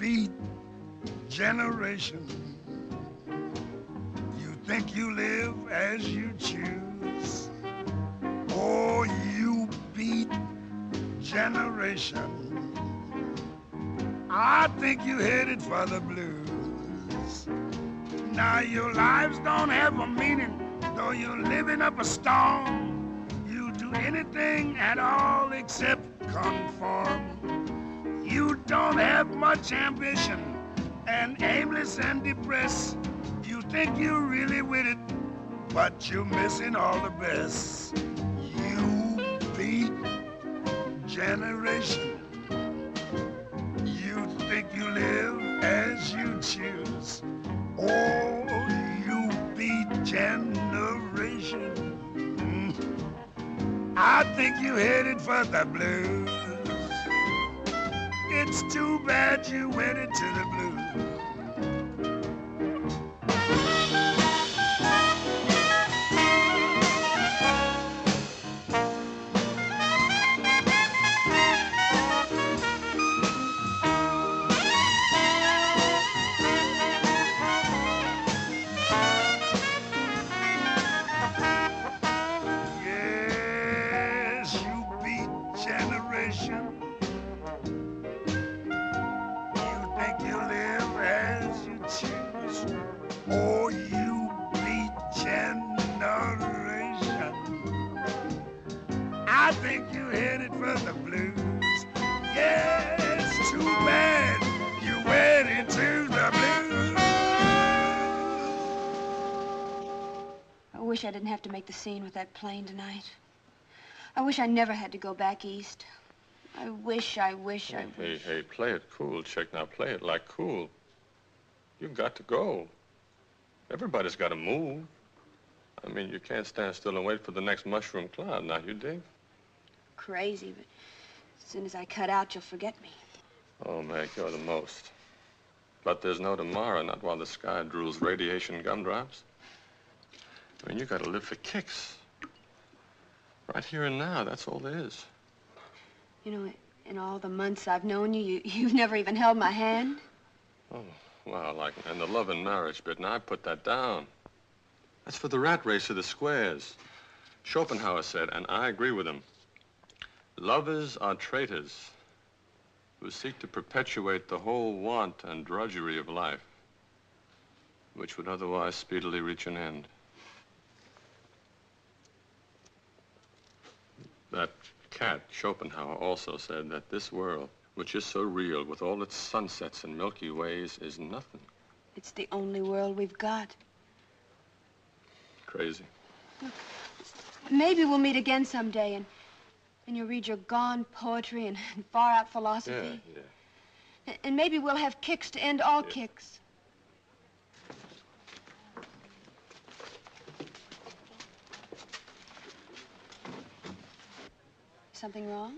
beat generation. You think you live as you choose. Oh, you beat generation. I think you headed for the blues. Now your lives don't have a meaning, though you're living up a storm. You do anything at all except conform. You don't have much ambition and aimless and depressed. You think you're really with it, but you're missing all the best. You beat generation. You think you live as you choose. Oh, you beat generation. I think you headed for the blues. It's too bad you went into the blues. Oh, you beat generation. I think you headed for the blues. Yeah, it's too bad you went into the blues. I wish I didn't have to make the scene with that plane tonight. I wish I never had to go back east. I wish. Hey, play it cool, chick. Now play it like cool. You got to go. Everybody's got to move. I mean, you can't stand still and wait for the next mushroom cloud, now, you dig? Crazy, but as soon as I cut out, you'll forget me. Oh, Meg, you're the most. But there's no tomorrow, not while the sky drools radiation gumdrops. I mean, you got to live for kicks. Right here and now, that's all there is. You know, in all the months I've known you, you've never even held my hand. Oh, well, like, and the love and marriage bit, now I put that down. That's for the rat race of the squares. Schopenhauer said, and I agree with him, lovers are traitors who seek to perpetuate the whole want and drudgery of life, which would otherwise speedily reach an end. That cat, Schopenhauer, also said that this world, which is so real with all its sunsets and Milky Ways, is nothing. It's the only world we've got. Crazy. Look, maybe we'll meet again someday and you'll read your gone poetry and far-out philosophy. Yeah. And maybe we'll have kicks to end all kicks. Something wrong?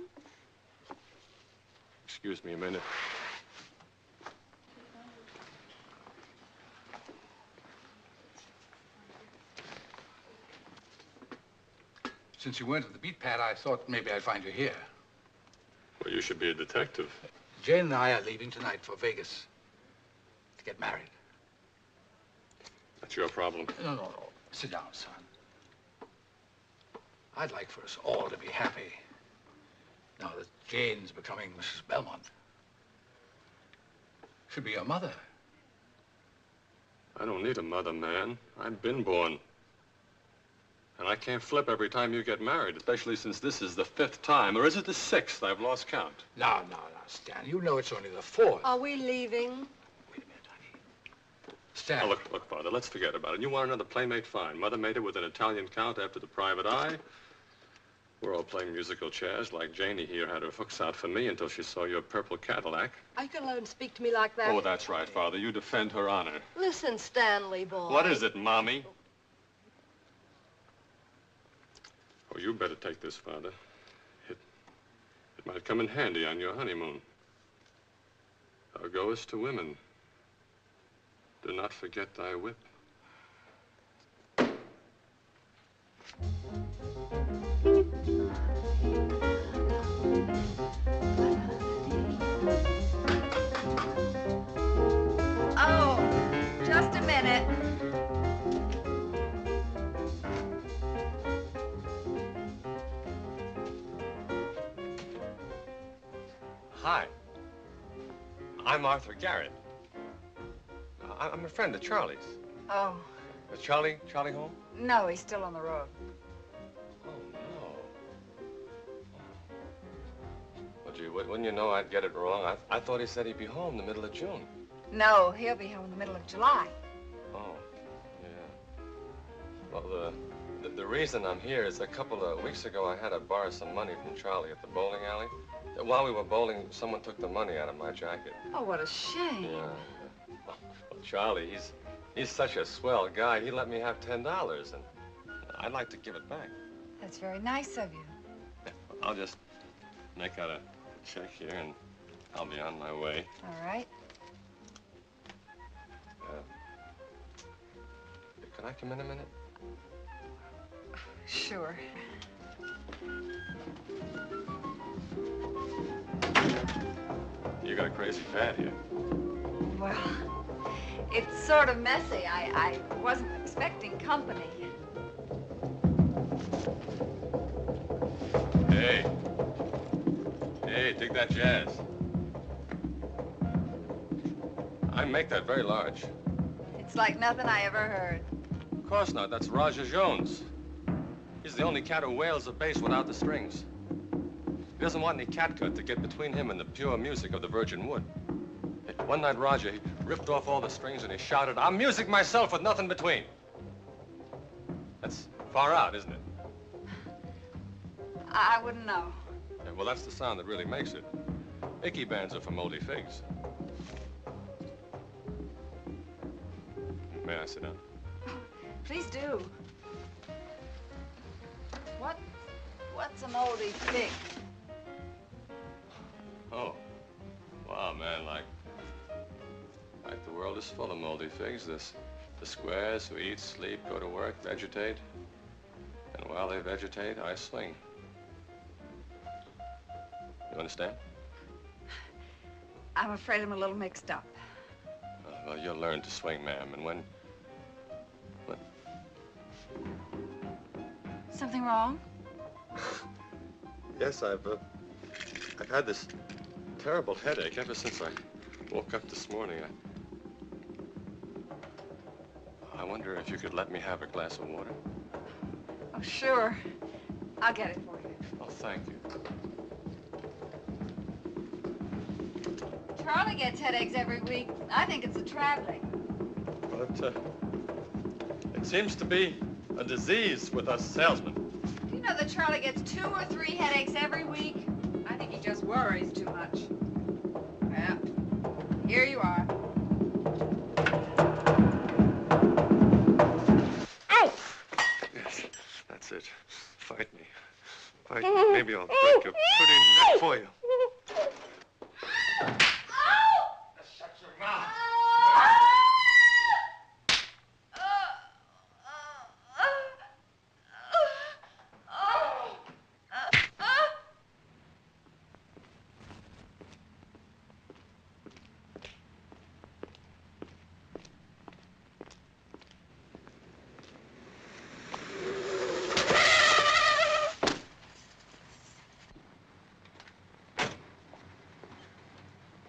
Excuse me a minute. Since you weren't at the beat pad, I thought maybe I'd find you here. Well, you should be a detective. Jane and I are leaving tonight for Vegas to get married. That's your problem. No. Sit down, son. I'd like for us all to be happy now that Jane's becoming Mrs. Belmont. She'll be your mother. I don't need a mother, man. I've been born. And I can't flip every time you get married, especially since this is the 5th time. Or is it the 6th? I've lost count. No, Stan. You know it's only the 4th. Are we leaving? Wait a minute, honey. Stan. Now, look, Father, let's forget about it. You want another playmate? Fine. Mother made it with an Italian count after the private eye. We're all playing musical chairs like Janie here had her hooks out for me until she saw your purple Cadillac. Are you going to let him speak to me like that? Oh, that's right, Father. You defend her honor. Listen, Stanley, boy. What is it, Mommy? Oh, you better take this, Father. It might come in handy on your honeymoon. Thou goest to women. Do not forget thy whip. minute. Hi. I'm Arthur Garrett. I'm a friend of Charlie's. Oh, Is Charlie home? no, he's still on the road. Oh, no. Well, gee, wouldn't you know I'd get it wrong? I thought he said he'd be home the middle of June. No, he'll be home in the middle of July. Oh, yeah. Well, the reason I'm here is a couple of weeks ago I had to borrow some money from Charlie at the bowling alley. While we were bowling, someone took the money out of my jacket. Oh, what a shame. Yeah. Well, Charlie, he's such a swell guy. He let me have $10, and I'd like to give it back. That's very nice of you. I'll just make out a check here, and I'll be on my way. All right. Could I come in a minute? Sure. You got a crazy pad here. Well, it's sort of messy. I wasn't expecting company. Hey. Hey, dig that jazz. I make that very large. It's like nothing I ever heard. Of course not. That's Roger Jones. He's the only cat who wails the bass without the strings. He doesn't want any catgut to get between him and the pure music of the virgin wood. One night, Roger, he ripped off all the strings and he shouted, "I'm music myself with nothing between." That's far out, isn't it? I wouldn't know. Yeah, well, that's the sound that really makes it. Icky bands are for moldy figs. May I sit down? Please do. What's a moldy fig? Oh, wow, man, like the world is full of moldy figs. The squares who eat, sleep, go to work, vegetate. And while they vegetate, I swing. You understand? I'm afraid I'm a little mixed up. Well, you'll learn to swing, ma'am, and when... Something wrong? Yes, I've had this terrible headache ever since I woke up this morning. I wonder if you could let me have a glass of water. Oh, sure. I'll get it for you. Oh, thank you. Charlie gets headaches every week. I think it's the traveling. But it seems to be a disease with us salesmen. Do you know that Charlie gets 2 or 3 headaches every week? I think he just worries too much. Well, here you are. Ow! Yes, that's it. Fight me. Fight me. Maybe I'll break your pretty neck for you. Shut your mouth.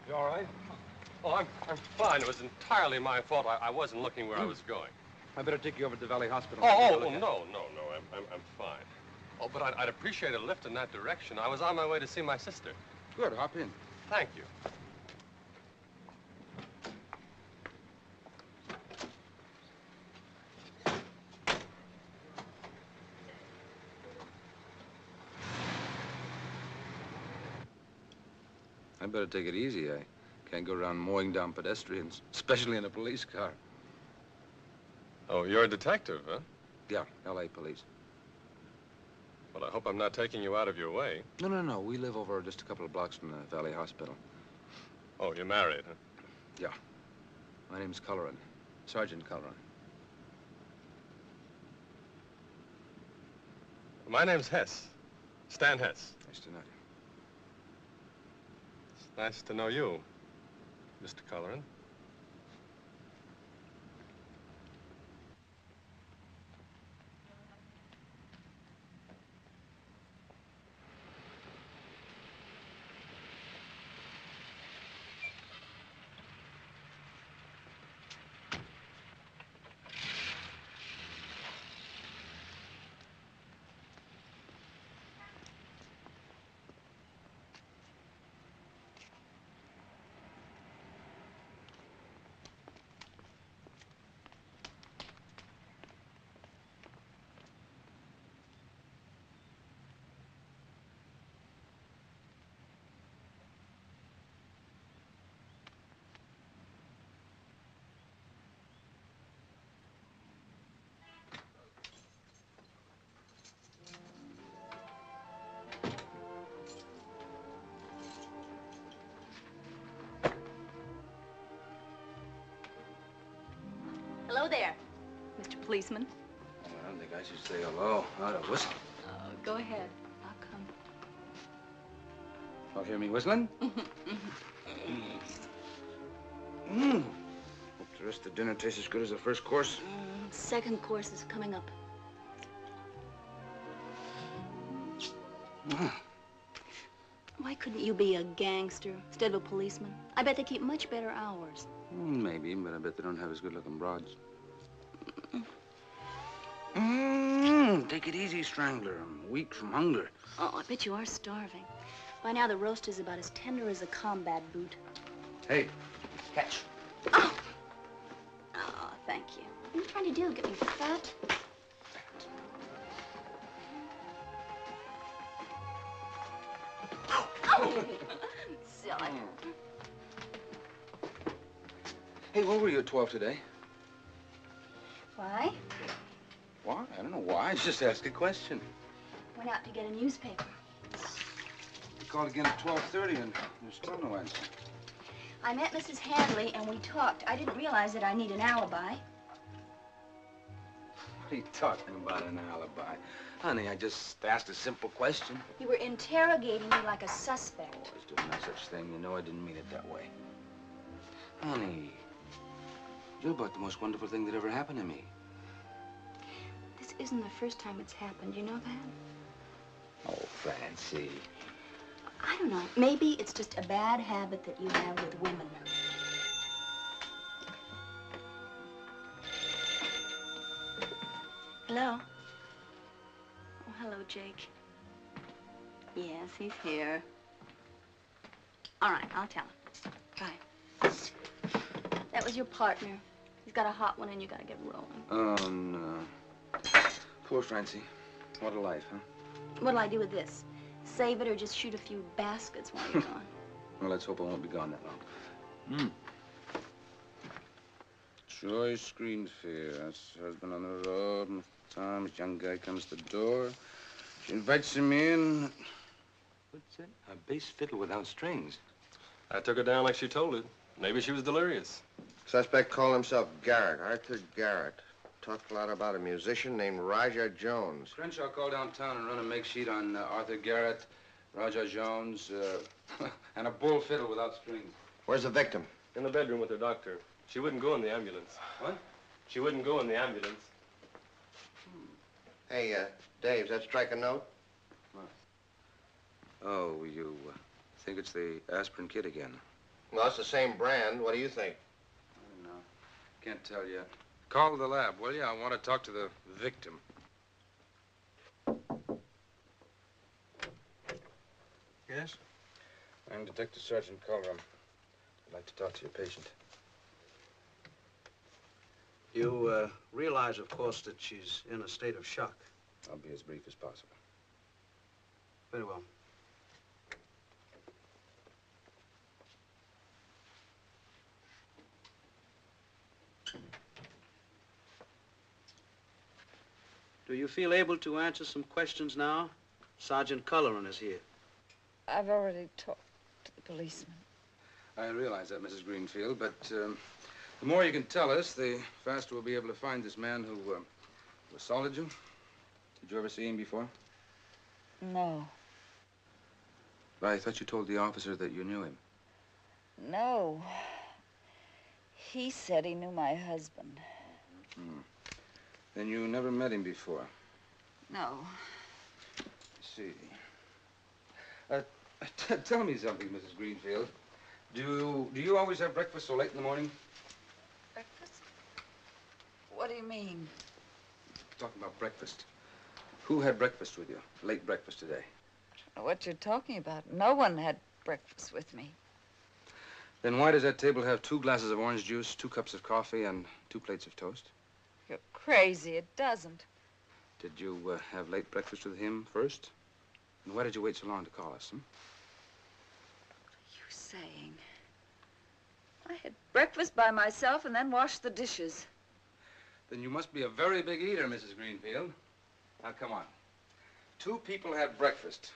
You all right? Oh, I'm fine. It was entirely my fault. I wasn't looking where I was going. I better take you over to the Valley Hospital. No. I'm fine. Oh, but I'd appreciate a lift in that direction. I was on my way to see my sister. Good, hop in. Thank you. I better take it easy. I can't go around mowing down pedestrians, especially in a police car. Oh, you're a detective, huh? Yeah, L.A. police. Well, I hope I'm not taking you out of your way. No. We live over just a couple of blocks from the Valley Hospital. Oh, you're married, huh? Yeah. My name's Cochran. Sergeant Cochran. My name's Hess. Stan Hess. Nice to know you. It's nice to know you, Mr. Cochran. Hello there, Mr. Policeman. I don't think I should say hello. I'd have whistled. Oh, go ahead. I'll come. Oh, hear me whistling? Hope the rest of the dinner tastes as good as the first course. Second course is coming up. Why couldn't you be a gangster instead of a policeman? I bet they keep much better hours. Maybe, but I bet they don't have as good-looking broads. Take it easy, Strangler. I'm weak from hunger. Oh, I bet you are starving. By now, the roast is about as tender as a combat boot. Hey, catch. Oh! Oh, thank you. What are you trying to do? Get me fat? Oh! Silly. Hey, where were you at 12 today? Why? What? I don't know why. I just asked a question. Went out to get a newspaper. You called again at 12:30 and there's still no answer. I met Mrs. Hadley and we talked. I didn't realize that I need an alibi. What are you talking about, an alibi? Honey, I just asked a simple question. You were interrogating me like a suspect. Oh, I was doing no such thing. You know I didn't mean it that way. Honey, you're about the most wonderful thing that ever happened to me. This isn't the first time it's happened. You know that? Oh, Francie. I don't know. Maybe it's just a bad habit that you have with women. Hello? Oh, hello, Jake. Yes, he's here. All right, I'll tell him. Bye. That was your partner. He's got a hot one and you gotta get rolling. Oh, no. Poor Francie. What a life, huh? What'll I do with this? Save it or just shoot a few baskets while you're gone? Well, let's hope I won't be gone that long. Joyce Greenfield. That's her husband on the road. And the time this young guy comes to the door. She invites him in. What's that? A bass fiddle without strings. I took her down like she told it. Maybe she was delirious. Suspect called himself Garrett, Arthur Garrett. Talked a lot about a musician named Rajah Jones. Crenshaw called downtown and run a make sheet on Arthur Garrett, Rajah Jones, and a bull fiddle without strings. Where's the victim? In the bedroom with her doctor. She wouldn't go in the ambulance. What? She wouldn't go in the ambulance. Hey, Dave, does that strike a note? What? Oh, you think it's the aspirin kit again? Well, it's the same brand. What do you think? I don't know. Can't tell yet. Call the lab, will you? I want to talk to the victim. Yes? I'm Detective Sergeant Cochran. I'd like to talk to your patient. You realize, of course, that she's in a state of shock. I'll be as brief as possible. Very well. Do you feel able to answer some questions now? Sergeant Cochran is here. I've already talked to the policeman. I realize that, Mrs. Greenfield, but the more you can tell us, the faster we'll be able to find this man who assaulted you. Did you ever see him before? No. I thought you told the officer that you knew him. No. He said he knew my husband. Then you never met him before. No. I see. Tell me something, Mrs. Greenfield. Do you always have breakfast so late in the morning? Breakfast? What do you mean? Talking about breakfast. Who had breakfast with you? Late breakfast today. I don't know what you're talking about. No one had breakfast with me. Then why does that table have 2 glasses of orange juice, 2 cups of coffee, and 2 plates of toast? You're crazy. It doesn't. Did you have late breakfast with him first? And why did you wait so long to call us, What are you saying? I had breakfast by myself and then washed the dishes. Then you must be a very big eater, Mrs. Greenfield. Now, come on. 2 people had breakfast.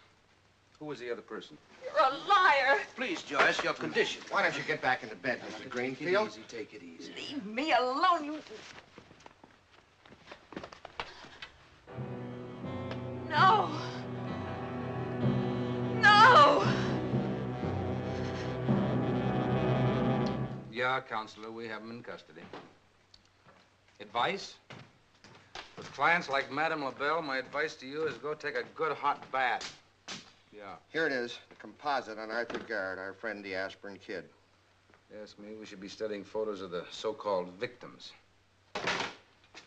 Who was the other person? You're a liar. Please, Joyce, your condition. Why don't you get back into bed, Mr. Greenfield? Take it easy. Leave me alone, you... No. No. Yeah, Counselor, we have him in custody. Advice? With clients like Madame LaBelle, my advice to you is go take a good hot bath. Yeah. Here it is, the composite on Arthur Garrett, our friend the aspirin kid. Yes, maybe we should be studying photos of the so-called victims.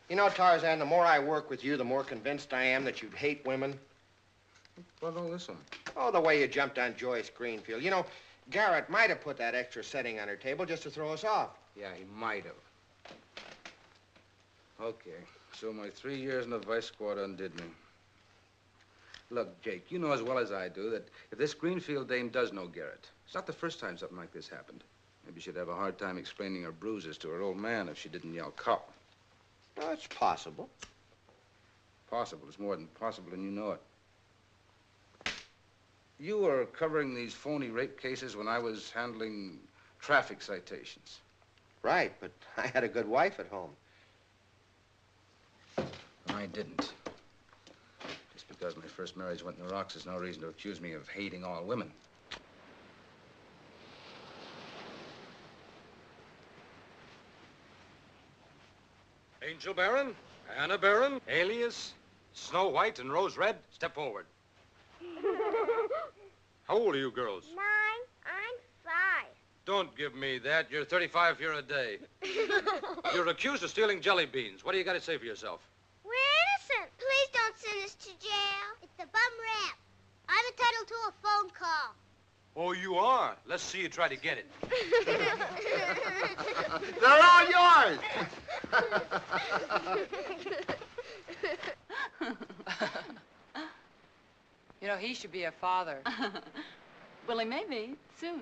You know, Tarzan, the more I work with you, the more convinced I am that you'd hate women. What all this one? Oh, the way you jumped on Joyce Greenfield. You know, Garrett might have put that extra setting on her table just to throw us off. Yeah, he might have. Okay, so my 3 years in the vice squad undid me. Look, Jake, you know as well as I do that if this Greenfield dame does know Garrett, it's not the first time something like this happened. Maybe she'd have a hard time explaining her bruises to her old man if she didn't yell cop. Well, it's possible. Possible. It's more than possible, and you know it. You were covering these phony rape cases when I was handling traffic citations. Right, but I had a good wife at home. I didn't. Just because my first marriage went in the rocks is no reason to accuse me of hating all women. Angel Baron, Anna Baron, alias Snow White and Rose Red, step forward. How old are you girls? 9. I'm 5. Don't give me that. You're 35 here a day. You're accused of stealing jelly beans. What do you got to say for yourself? We're innocent. Please don't send us to jail. It's a bum rap. I'm entitled to a phone call. Oh, you are? Let's see you try to get it. They're all yours. You know, he should be a father. Well, he may be, soon.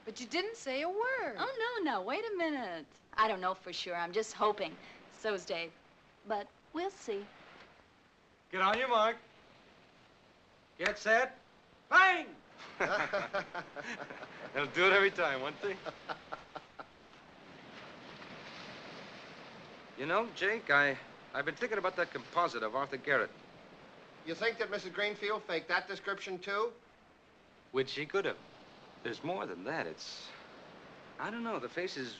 But you didn't say a word. Oh, no, wait a minute. I don't know for sure. I'm just hoping. So's Dave. But we'll see. Get on your mark. Get set. Bang! They'll do it every time, won't they? You know, Jake, I've been thinking about that composite of Arthur Garrett. You think that Mrs. Greenfield faked that description, too? Which she could have. There's more than that. I don't know, the face is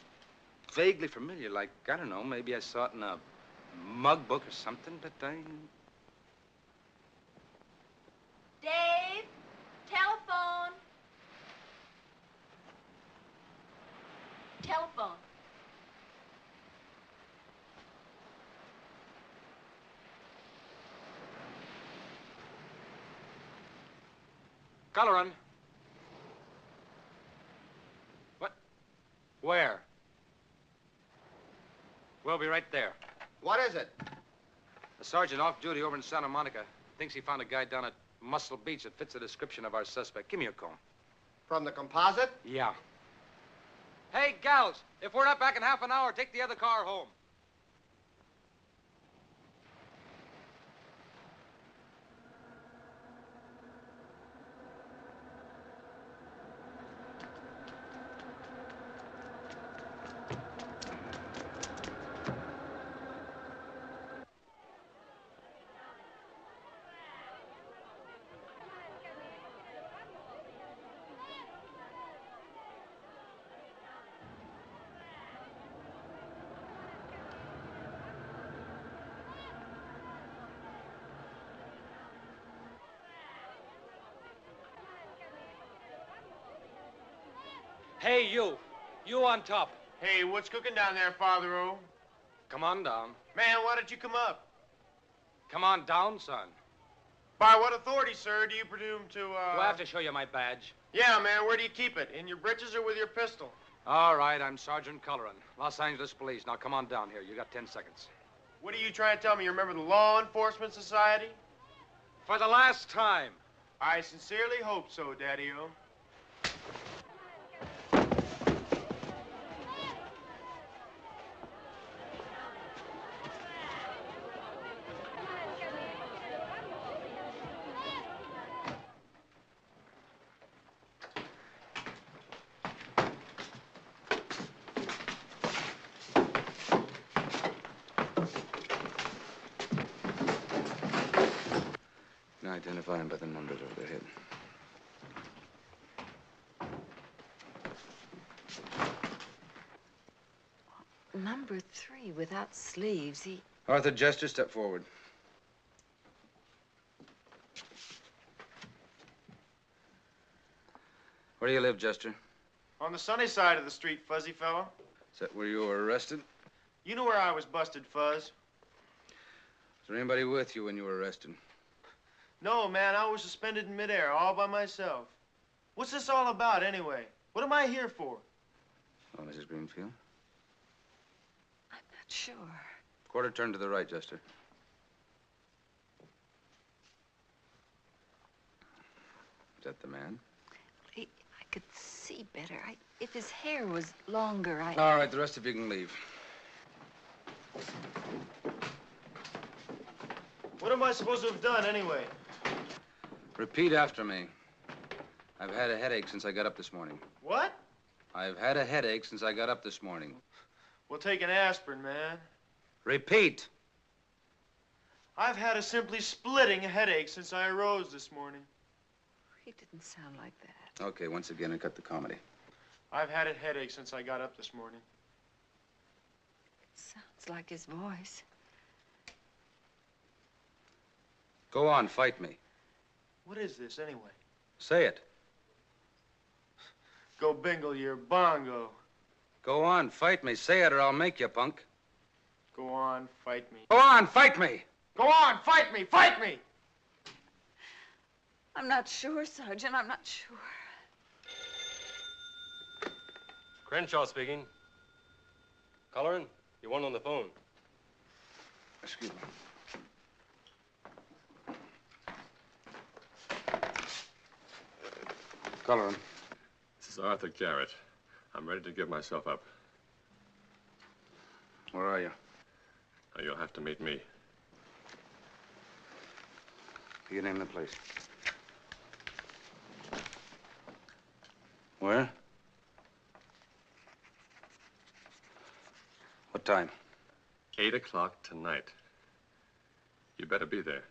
vaguely familiar. Like, I don't know, maybe I saw it in a mug book or something, but Dave, telephone. Telephone. Cochran. What? Where? We'll be right there. What is it? A sergeant off duty over in Santa Monica thinks he found a guy down at Muscle Beach that fits the description of our suspect. Give me a call. From the composite? Yeah. Hey, gals, if we're not back in half an hour, take the other car home. Hey, you. You on top. Hey, what's cooking down there, Father-O? Come on down. Man, why don't you come up? Come on down, son. By what authority, sir, do you presume to, Do I have to show you my badge? Yeah, man, where do you keep it? In your breeches or with your pistol? All right, I'm Sergeant Cochran, Los Angeles Police. Now, come on down here. You got 10 seconds. What are you trying to tell me? You remember the Law Enforcement Society? For the last time. I sincerely hope so, Daddy-O. Trying to find them by the numbers over their head. Number 3 without sleeves. He... Arthur Jester, step forward. Where do you live, Jester? On the sunny side of the street, fuzzy fella. Is that where you were arrested? You know where I was busted, Fuzz. Was there anybody with you when you were arrested? No, man, I was suspended in midair, all by myself. What's this all about, anyway? What am I here for? Oh, Mrs. Greenfield? I'm not sure. Quarter turn to the right, Jester. Is that the man? I could see better. If his hair was longer, All right, the rest of you can leave. What am I supposed to have done, anyway? Repeat after me. I've had a headache since I got up this morning. What? I've had a headache since I got up this morning. Well, take an aspirin, man. Repeat. I've had a simply splitting headache since I arose this morning. He didn't sound like that. Okay, once again, and cut the comedy. I've had a headache since I got up this morning. It sounds like his voice. Go on, fight me. What is this, anyway? Say it. Go bingle your bongo. Go on, fight me. Say it or I'll make you, punk. Go on, fight me. Go on, fight me! Go on, fight me! Fight me! I'm not sure, Sergeant. I'm not sure. Crenshaw speaking. Cochran, you want on the phone? Excuse me. Cochran. This is Arthur Garrett. I'm ready to give myself up. Where are you? Now, you'll have to meet me. You name the place. Where? What time? 8 o'clock tonight. You better be there.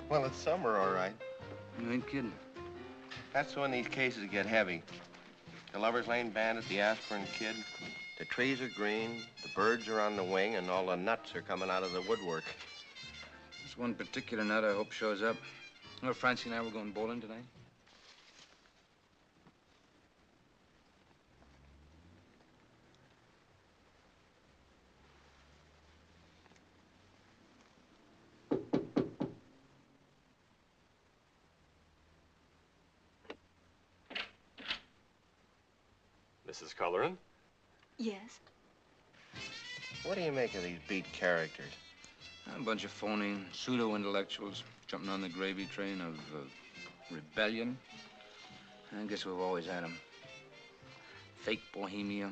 Well, it's summer, all right. You ain't kidding. That's when these cases get heavy. The Lover's Lane Bandit, the Aspirin Kid. The trees are green, the birds are on the wing, and all the nuts are coming out of the woodwork. There's one particular nut I hope shows up. You know, Francie and I were going bowling tonight. Mrs. Cochran? Yes? What do you make of these beat characters? A bunch of phony pseudo-intellectuals jumping on the gravy train of rebellion. I guess we've always had them. Fake bohemia.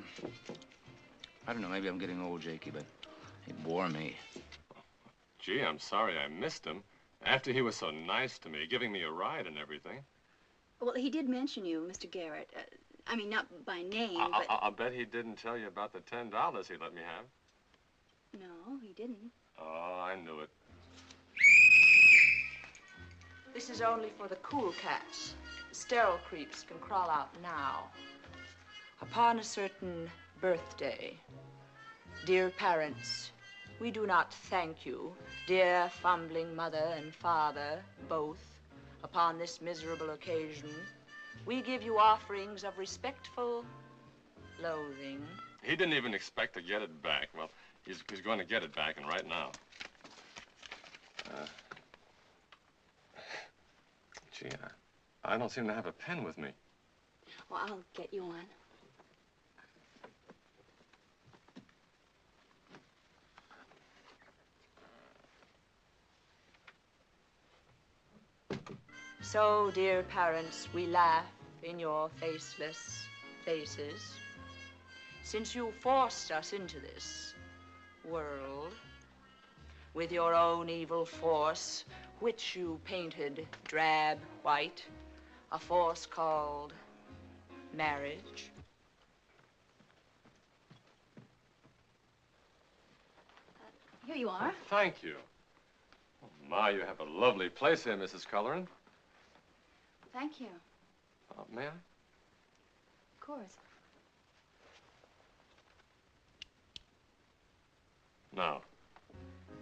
I don't know, maybe I'm getting old, Jakey, but they bore me. Gee, I'm sorry I missed him. After he was so nice to me, giving me a ride and everything. Well, he did mention you, Mr. Garrett. I mean, not by name, but... I'll bet he didn't tell you about the $10 he let me have. No, he didn't. Oh, I knew it. This is only for the cool cats. The sterile creeps can crawl out now. Upon a certain birthday, dear parents, we do not thank you, dear fumbling mother and father, both, upon this miserable occasion. We give you offerings of respectful loathing. He didn't even expect to get it back. Well, he's going to get it back, and right now. Gee, I don't seem to have a pen with me. Well, I'll get you one. So, dear parents, we laugh in your faceless faces, since you forced us into this world with your own evil force, which you painted drab white, a force called marriage. Here you are. Thank you. Oh, my, you have a lovely place here, Mrs. Cochran. Thank you. May I? Of course. No.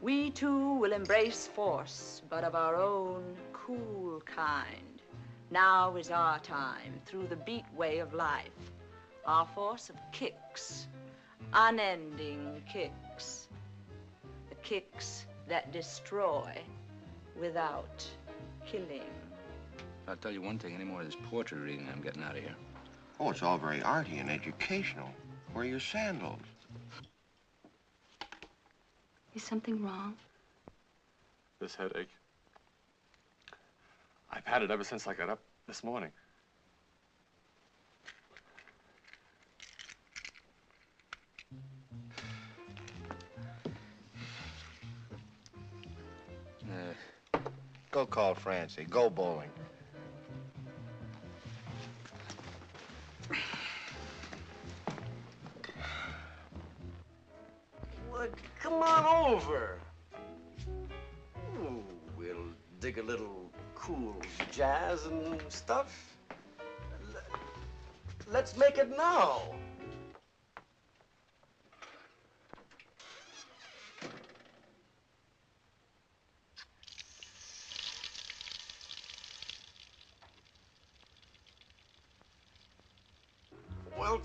We too will embrace force, but of our own cool kind. Now is our time, through the beat way of life. Our force of kicks, unending kicks. The kicks that destroy without killing. I'll tell you one thing, any more of this poetry reading, I'm getting out of here. Oh, it's all very arty and educational. Where are your sandals? Is something wrong? This headache. I've had it ever since I got up this morning. Go call Francie. Go bowling. Well, come on over. Ooh, we'll dig a little cool jazz and stuff. Let's make it now. Well,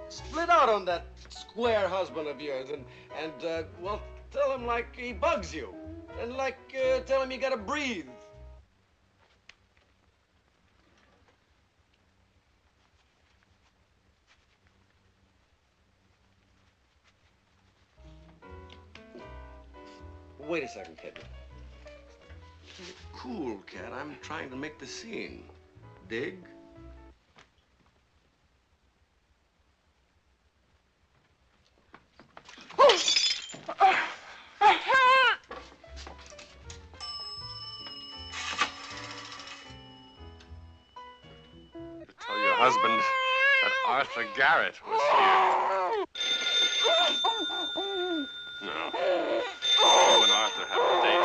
split out on that square husband of yours and well, tell him like he bugs you. And like, tell him you gotta breathe. Wait a second, kid. Cool, cat. I'm trying to make the scene. Dig? Tell your husband that Arthur Garrett was here. No. You and Arthur have a date.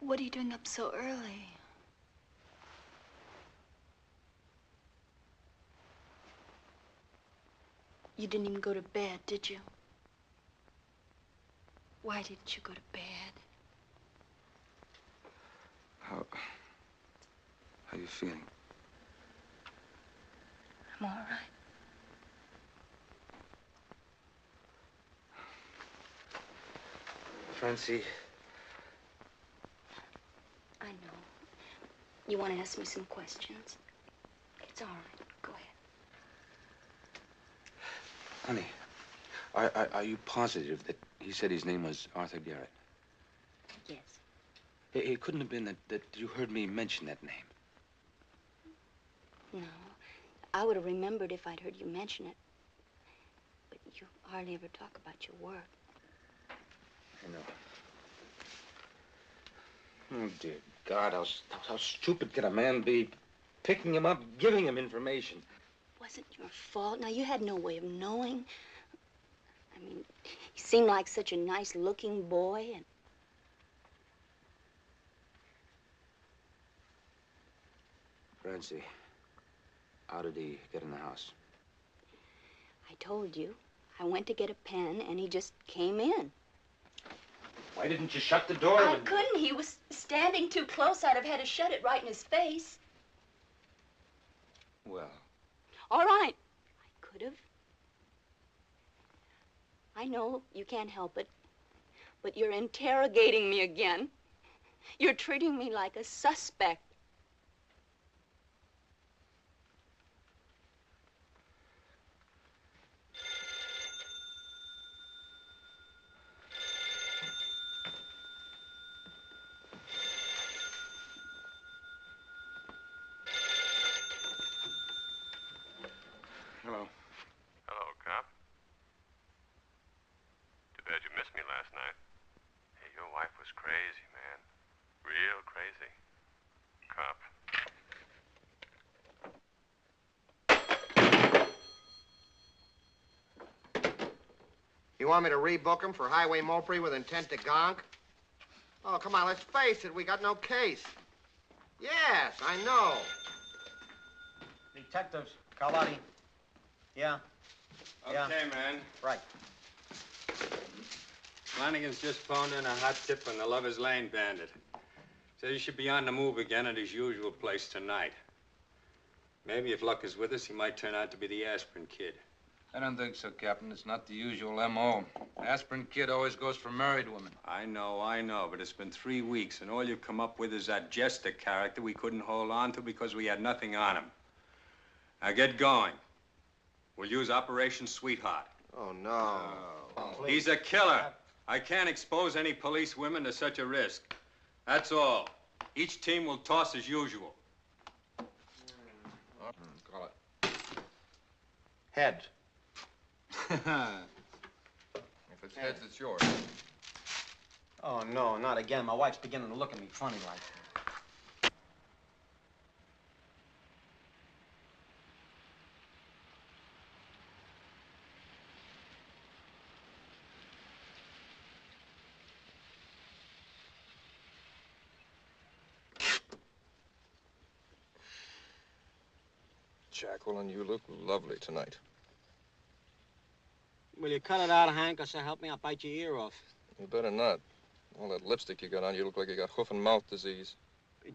What are you doing up so early? You didn't even go to bed, did you? Why didn't you go to bed? How you feeling? I'm all right. Francie. I know. You want to ask me some questions? It's all right. Go ahead. Honey, are you positive that he said his name was Arthur Garrett? Yes. It couldn't have been that you heard me mention that name. No. I would have remembered if I'd heard you mention it. But you hardly ever talk about your work. I know. Oh, dear God, how stupid can a man be? Picking him up, giving him information. It wasn't your fault. Now, you had no way of knowing. I mean, he seemed like such a nice-looking boy, and... Francie, how did he get in the house? I told you. I went to get a pen, and he just came in. Why didn't you shut the door? I couldn't. He was standing too close. I'd have had to shut it right in his face. Well. All right. I could have. I know you can't help it, but you're interrogating me again. You're treating me like a suspect. Hello. Hello, cop. Too bad you missed me last night. Hey, your wife was crazy, man. Real crazy. Cop. You want me to rebook him for highway mopery with intent to gonk? Oh, come on, let's face it. We got no case. Yes, I know. Detectives, Carlotti. Yeah. Okay, man. Right. Flanagan's just phoned in a hot tip on the Lover's Lane bandit. Says he should be on the move again at his usual place tonight. Maybe if luck is with us, he might turn out to be the aspirin kid. I don't think so, Captain. It's not the usual M.O. Aspirin kid always goes for married women. I know, but it's been 3 weeks, and all you've come up with is that jester character we couldn't hold on to because we had nothing on him. Now get going. We'll use Operation Sweetheart. Oh, no. Oh, he's a killer. I can't expose any police women to such a risk. That's all. Each team will toss as usual. Call it. Heads. If it's heads, it's yours. Oh, no, not again. My wife's beginning to look at me funny like. Jacqueline, you look lovely tonight. Will you cut it out, Hank, or so help me, I'll bite your ear off. You better not. All that lipstick you got on, you look like you got hoof and mouth disease.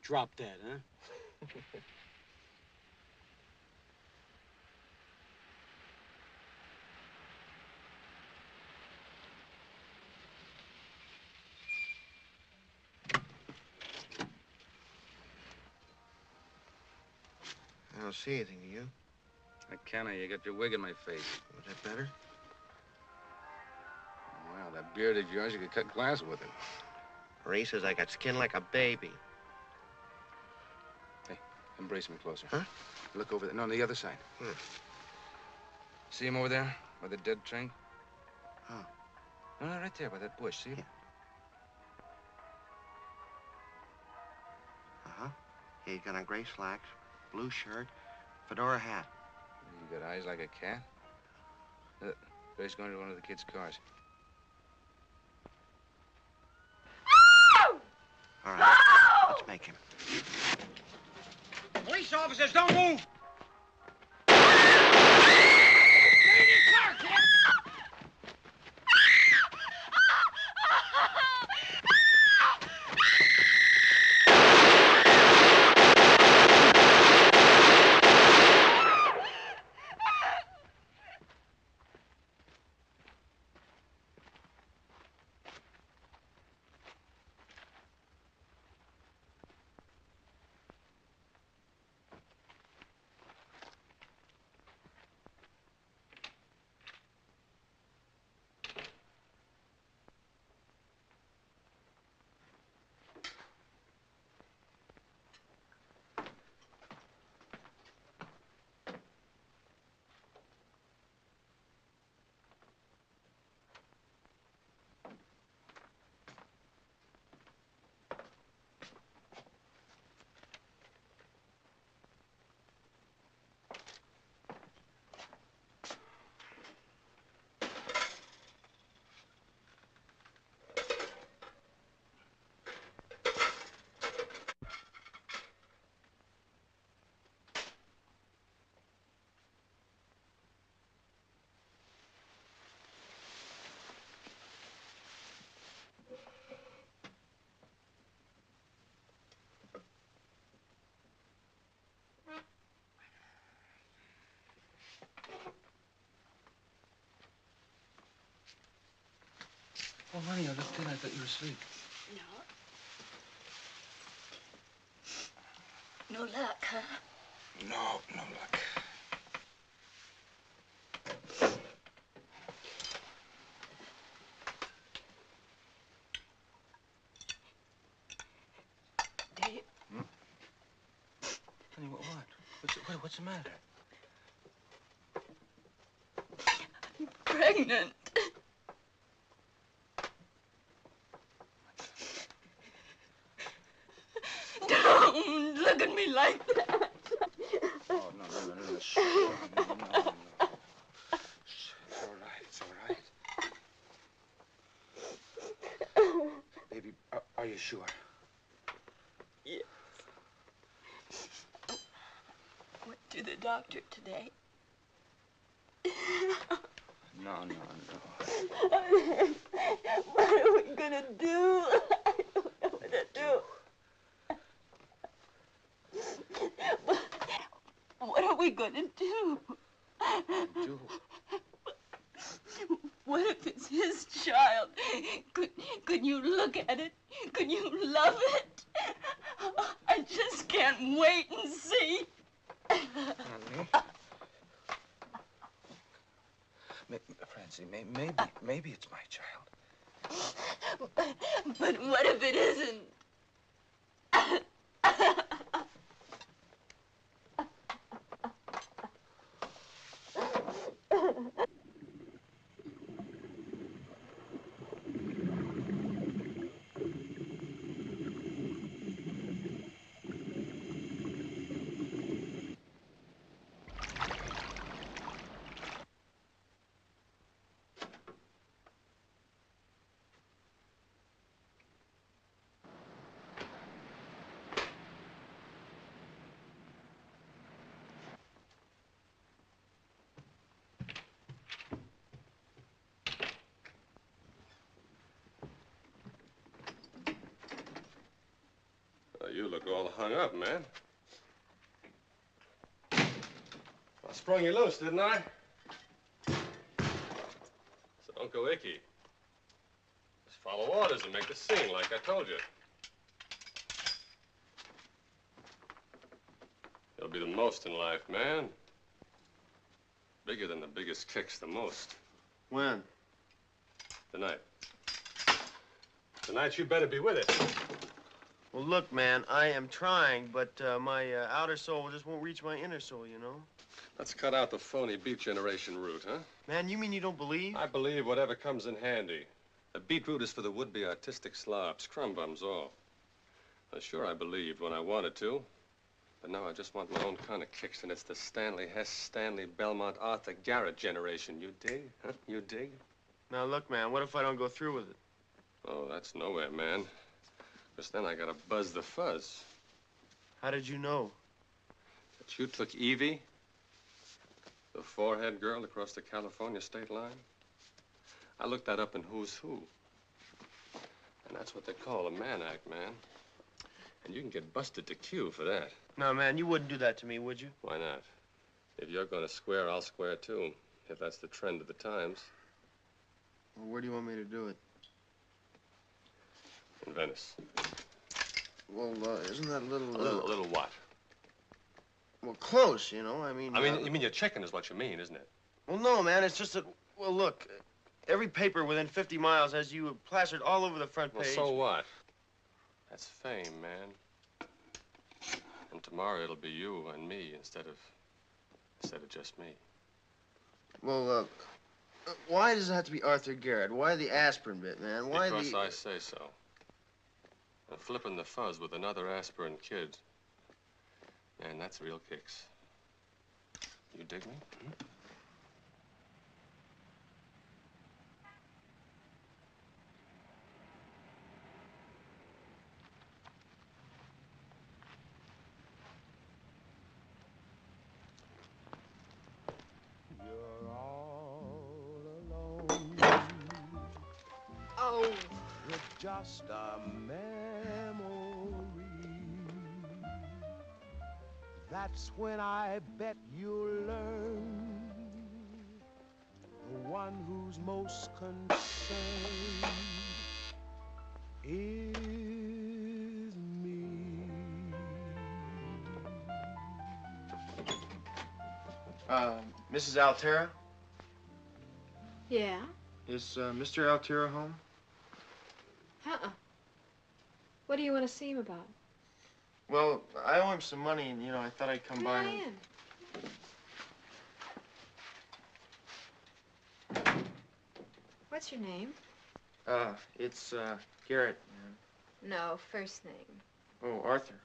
Drop that, huh? I don't see anything, do you? McKenna, you got your wig in my face. Was that better? Wow, that beard of yours, you could cut glass with it. Ray says I got skin like a baby. Hey, embrace me closer. Huh? Look over there. No, on the other side. See him over there, by the dead tree? Oh. No, right there, by that bush. See him? Yeah. Uh-huh. He's got on gray slacks, blue shirt, fedora hat. You got eyes like a cat? Ray's going to one of the kids' cars. All right, let's make him. Police officers, don't move! Oh, honey, I looked in. I thought you were asleep. No. No luck, huh? No luck. Dave. Honey, what? What's the matter? I'm pregnant. Don't look at me like that. Oh, no. Shh. No. Shh, it's all right. Baby, are you sure? Yes. Went to the doctor today. No. What are we gonna do? I don't know what to do. What are we gonna do? What if it's his child? Could you look at it? Could you love it? I just can't wait and see. Francie, maybe it's my child. But what if it isn't? You look all hung up, man. I sprung you loose, didn't I? So don't go icky. Just follow orders and make the scene like I told you. You'll be the most in life, man. Bigger than the biggest kicks, the most. When? Tonight. Tonight, you better be with it. Well, look, man, I am trying, but my outer soul just won't reach my inner soul, you know? Let's cut out the phony beat generation route, huh? Man, you mean you don't believe? I believe whatever comes in handy. The beat route is for the would-be artistic slobs, crumb bums all. Well, sure, I believed when I wanted to. But now I just want my own kind of kicks, and it's the Stanley Hess, Stanley Belmont, Arthur Garrett generation. You dig? Huh? You dig? Now, look, man, what if I don't go through with it? Oh, that's nowhere, man. Because then I gotta buzz the fuzz. How did you know? That you took Evie, the forehead girl across the California state line? I looked that up in Who's Who. And that's what they call a Mann Act, man. And you can get busted to Q for that. No, man, you wouldn't do that to me, would you? Why not? If you're gonna square, I'll square too. If that's the trend of the times. Well, where do you want me to do it? In Venice. Well, isn't that a little... A little what? Well, close, you know, you mean you're checking is what you mean, isn't it? Well, no, man, it's just that, well, look, every paper within 50 miles has you plastered all over the front page. Well, so what? That's fame, man. And tomorrow it'll be you and me instead of just me. Well, why does it have to be Arthur Garrett? Why the aspirin bit, man? Why because I say so. And flipping the fuzz with another aspirin kid. Man, that's real kicks. You dig me? Hmm? Oh. With just a memory. That's when I bet you'll learn. The one who's most concerned is me. Mrs. Altera? Yeah? Is Mr. Altera home? Uh-uh. What do you want to see him about? Well, I owe him some money, and, I thought I'd come by. Come and... in. What's your name? It's, Garrett, ma'am. No, first name. Oh, Arthur.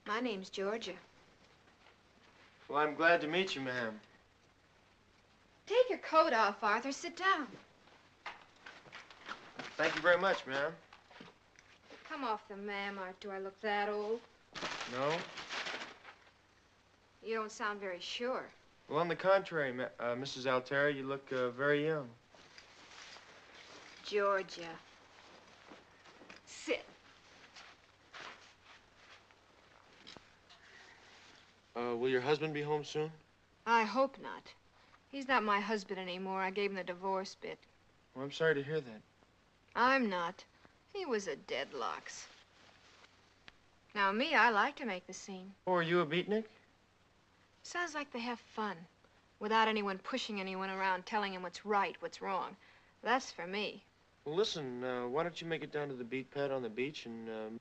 My name's Georgia. Well, I'm glad to meet you, ma'am. Take your coat off, Arthur. Sit down. Thank you very much, ma'am. Come off the ma'am, Art. Do I look that old? No? You don't sound very sure. Well, on the contrary, Mrs. Altera, you look very young. Georgia. Sit. Will your husband be home soon? I hope not. He's not my husband anymore. I gave him the divorce bit. Well, I'm sorry to hear that. I'm not. He was a deadlocks. Now, me, I like to make the scene. Oh, are you a beatnik? Sounds like they have fun, without anyone pushing anyone around, telling him what's right, what's wrong. That's for me. Well, listen, why don't you make it down to the beat pad on the beach and,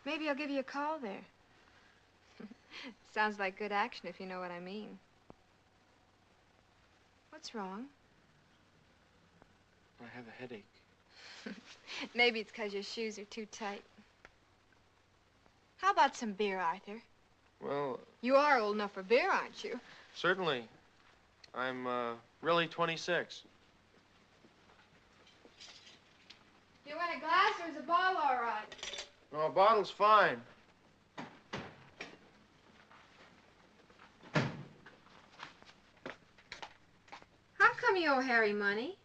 Maybe I'll give you a call there. Sounds like good action, if you know what I mean. What's wrong? I have a headache. Maybe it's because your shoes are too tight. How about some beer, Arthur? Well... You are old enough for beer, aren't you? Certainly. I'm, really 26. You want a glass or is a bottle all right? No, a bottle's fine. How come you owe Harry money?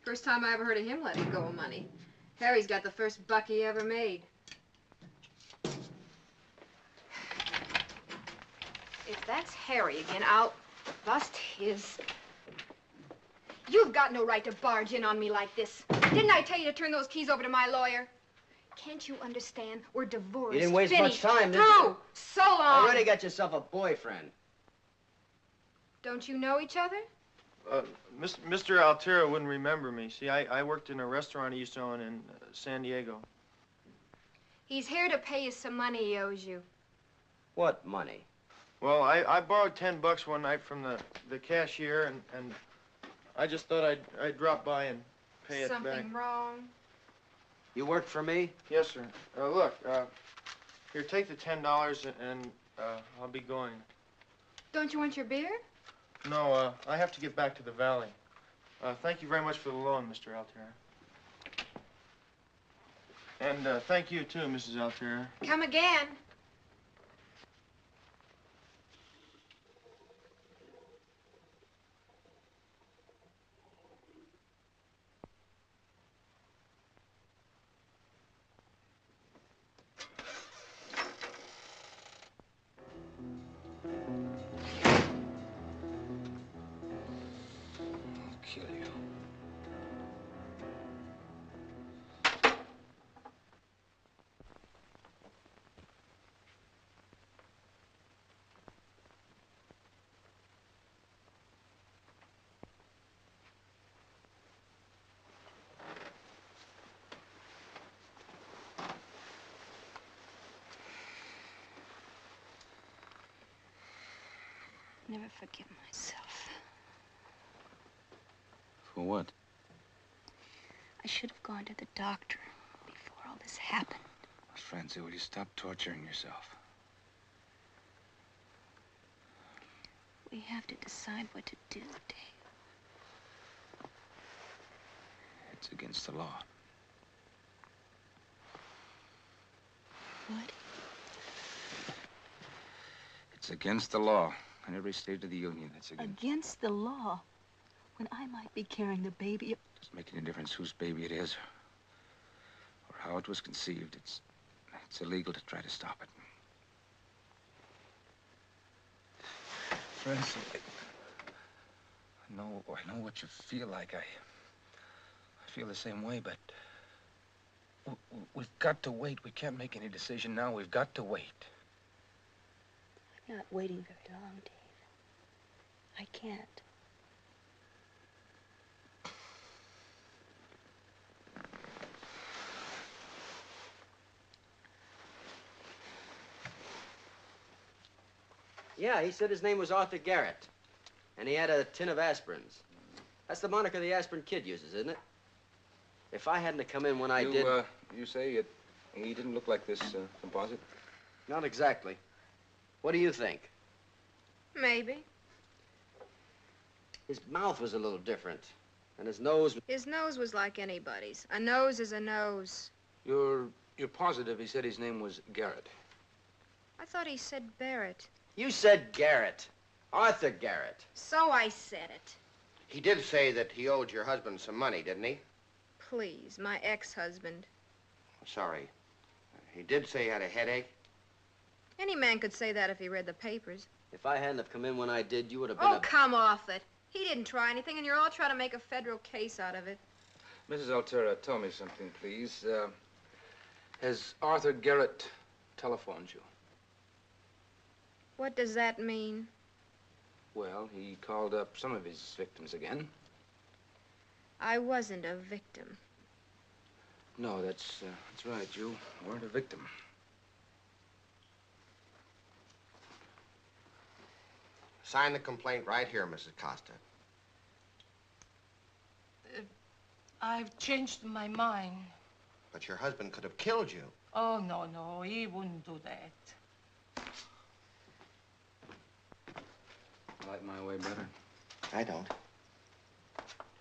First time I ever heard of him letting go of money. Harry's got the first buck he ever made. If that's Harry again, I'll bust his... You've got no right to barge in on me like this. Didn't I tell you to turn those keys over to my lawyer? Can't you understand? We're divorced. You didn't waste Finished. much time, did Through. you? So long. Already got yourself a boyfriend. Don't you know each other? Mr. Altera wouldn't remember me. See, I worked in a restaurant he used to own in San Diego. He's here to pay you some money he owes you. What money? Well, I borrowed $10 one night from the cashier, and I just thought I'd drop by and pay it back. Something wrong? You work for me? Yes, sir. Look, here, take the $10 and I'll be going. Don't you want your beer? No, I have to get back to the valley. Thank you very much for the loan, Mr. Altera. And thank you, too, Mrs. Altera. Come again. Kill you. Never forgive myself. For what? I should have gone to the doctor before all this happened. Francie, will you stop torturing yourself? We have to decide what to do, Dave. It's against the law. What? It's against the law in every state of the Union. It's Against the law? When I might be carrying the baby. Doesn't make any difference whose baby it is or how it was conceived. It's illegal to try to stop it. Francie, I know what you feel like. I I feel the same way, but we've got to wait. We can't make any decision now. We've got to wait. I'm not waiting very long, Dave. I can't. Yeah, he said his name was Arthur Garrett. And he had a tin of aspirins. That's the moniker the aspirin kid uses, isn't it? If I hadn't come in when I did... You say he didn't look like this composite? Not exactly. What do you think? Maybe. His mouth was a little different. And his nose... His nose was like anybody's. A nose is a nose. You're positive he said his name was Garrett? I thought he said Barrett. You said Garrett. Arthur Garrett. So I said it. He did say that he owed your husband some money, didn't he? Please, my ex-husband. Sorry. He did say he had a headache. Any man could say that if he read the papers. If I hadn't have come in when I did, you would have been Oh, come off it. He didn't try anything, and you're all trying to make a federal case out of it. Mrs. Altera, tell me something, please. Has Arthur Garrett telephoned you? What does that mean? Well, he called up some of his victims again. I wasn't a victim. No, that's right. You weren't a victim. Sign the complaint right here, Mrs. Costa. I've changed my mind. But your husband could have killed you. Oh, no, he wouldn't do that. I like my way better. I don't.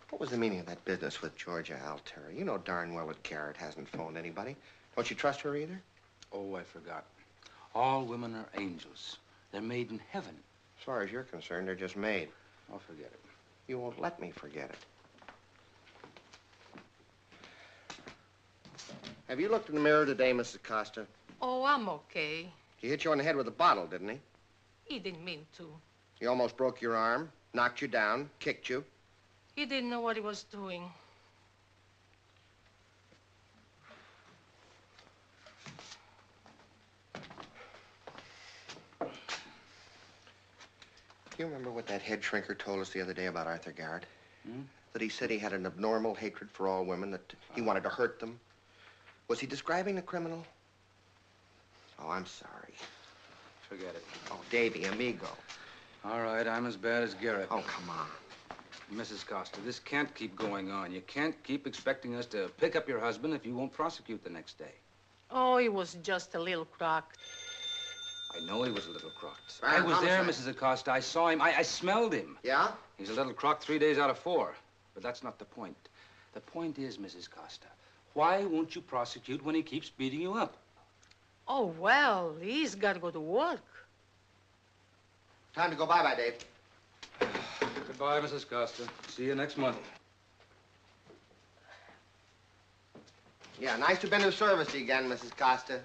What was the meaning of that business with Georgia Altera? You know darn well that Garrett hasn't phoned anybody. Don't you trust her either? Oh, I forgot. All women are angels. They're made in heaven. As far as you're concerned, they're just made. I'll forget it. You won't let me forget it. Have you looked in the mirror today, Mrs. Costa? Oh, I'm okay. He hit you on the head with a bottle, didn't he? He didn't mean to. He almost broke your arm, knocked you down, kicked you. He didn't know what he was doing. Do you remember what that head shrinker told us the other day about Arthur Garrett? Hmm? That he said he had an abnormal hatred for all women, that he wanted to hurt them. Was he describing a criminal? Oh, I'm sorry. Forget it. Oh, Davy, amigo. All right, I'm as bad as Garrett. Oh, come on. Mrs. Costa, this can't keep going on. You can't keep expecting us to pick up your husband if you won't prosecute the next day. Oh, he was just a little crock. I know he was a little crocked. Right, I was there, homicide. Mrs. Acosta. I saw him. I smelled him. Yeah? He's a little crocked 3 days out of 4. But that's not the point. The point is, Mrs. Costa, why won't you prosecute when he keeps beating you up? Oh, well, he's got to go to work. Time to go bye-bye, Dave. Goodbye, Mrs. Costa. See you next month. Yeah, nice to have been of service again, Mrs. Costa.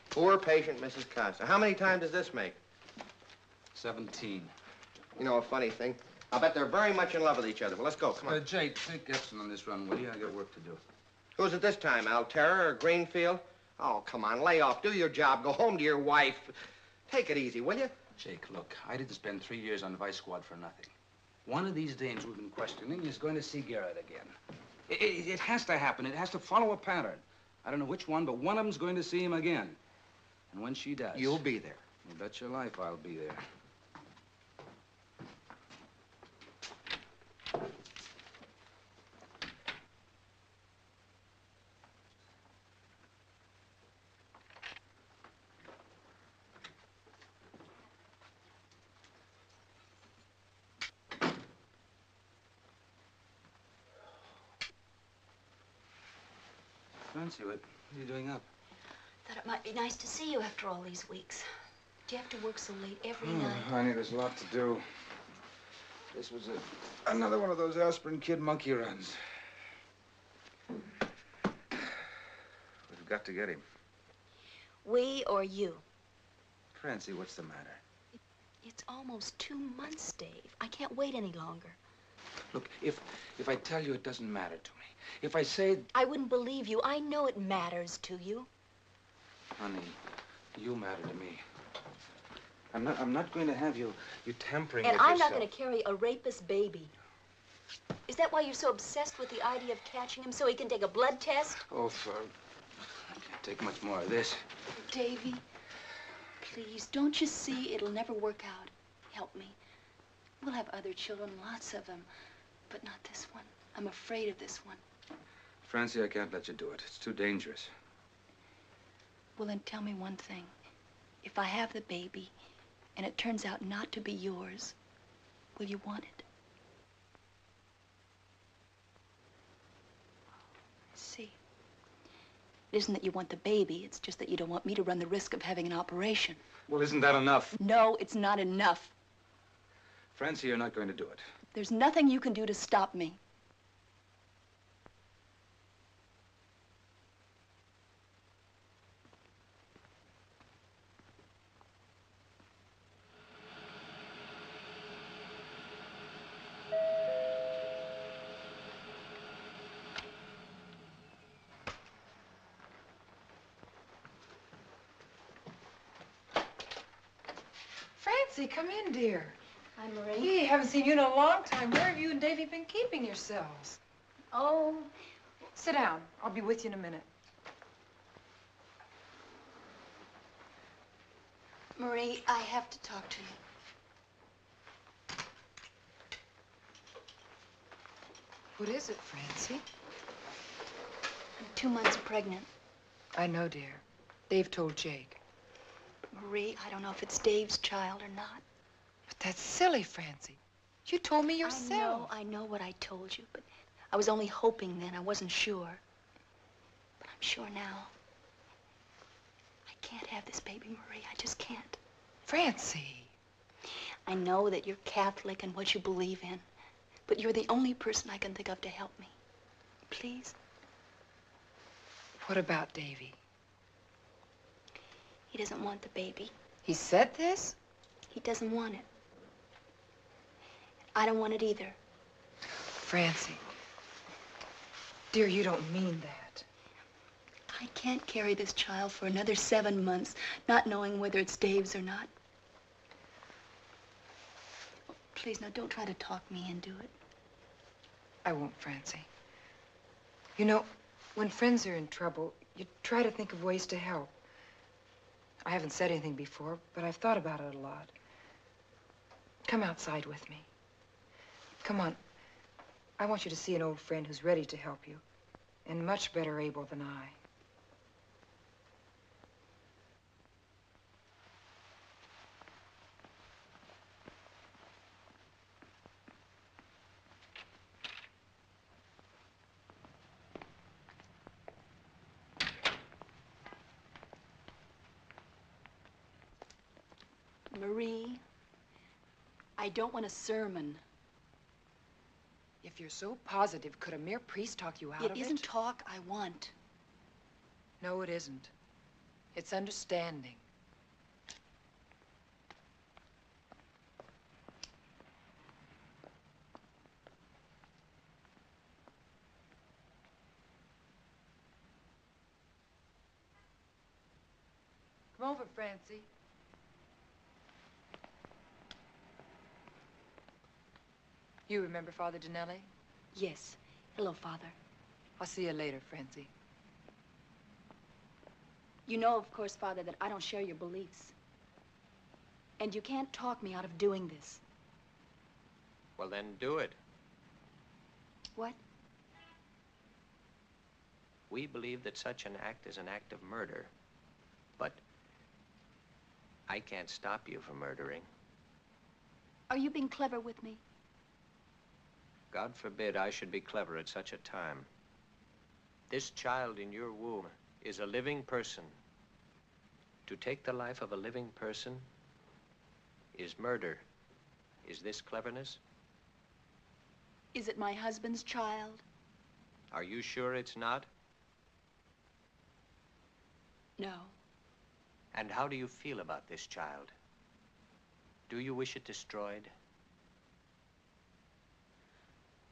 Poor patient Mrs. Costa. How many times does this make? 17. You know, a funny thing. I'll bet they're very much in love with each other. Well, let's go. Come on. Jake, take Epson on this run, will you? I got work to do. Who's it this time, Altera or Greenfield? Oh, come on, lay off. Do your job. Go home to your wife. Take it easy, will you? Jake, look, I didn't spend 3 years on Vice Squad for nothing. One of these dames we've been questioning is going to see Garrett again. It has to happen. It has to follow a pattern. I don't know which one, but one of them's going to see him again. And when she does... You'll be there. You bet your life I'll be there. Fancy, what are you doing up? Thought it might be nice to see you after all these weeks. Do you have to work so late every night? Honey, there's a lot to do. This was another one of those aspirin kid monkey runs. We've got to get him. We or you? Francie, what's the matter? It's almost 2 months, Dave. I can't wait any longer. Look, if I tell you it doesn't matter to me, if I say... I wouldn't believe you. I know it matters to you. Honey, you matter to me. I'm not going to have you tampering with And yourself. I'm not going to carry a rapist baby. Is that why you're so obsessed with the idea of catching him so he can take a blood test? Oh, I can't take much more of this. Davy, please, don't you see it'll never work out? Help me. We'll have other children, lots of them, but not this one. I'm afraid of this one. Francie, I can't let you do it. It's too dangerous. Well, then tell me one thing. If I have the baby and it turns out not to be yours, will you want it? See, it isn't that you want the baby, it's just that you don't want me to run the risk of having an operation. Well, isn't that enough? No, it's not enough. Francie, you're not going to do it. There's nothing you can do to stop me. Francie, come in, dear. Hi, Marie. Gee, haven't seen you in a long time. Where have you and Davy been keeping yourselves? Oh. Sit down. I'll be with you in a minute. Marie, I have to talk to you. What is it, Francie? I'm 2 months pregnant. I know, dear. Dave told Jake. Marie, I don't know if it's Dave's child or not. But that's silly, Francie. You told me yourself. I know what I told you, but I was only hoping then. I wasn't sure. But I'm sure now. I can't have this baby, Marie. I just can't. Francie. I know that you're Catholic and what you believe in, but you're the only person I can think of to help me. Please? What about Davy? He doesn't want the baby. He said this? He doesn't want it. I don't want it either. Francie. Dear, you don't mean that. I can't carry this child for another 7 months, not knowing whether it's Dave's or not. Please, now, don't try to talk me into it. I won't, Francie. You know, when friends are in trouble, you try to think of ways to help. I haven't said anything before, but I've thought about it a lot. Come outside with me. Come on. I want you to see an old friend who's ready to help you, and much better able than I. Marie, I don't want a sermon. If you're so positive, could a mere priest talk you out of it? It isn't talk I want. No, it isn't. It's understanding. Come over, Francie. You remember Father Dinelli? Yes. Hello, Father. I'll see you later, Francie. You know, of course, Father, that I don't share your beliefs. And you can't talk me out of doing this. Well, then do it. What? We believe that such an act is an act of murder. But I can't stop you from murdering. Are you being clever with me? God forbid I should be clever at such a time. This child in your womb is a living person. To take the life of a living person is murder. Is this cleverness? Is it my husband's child? Are you sure it's not? No. And how do you feel about this child? Do you wish it destroyed?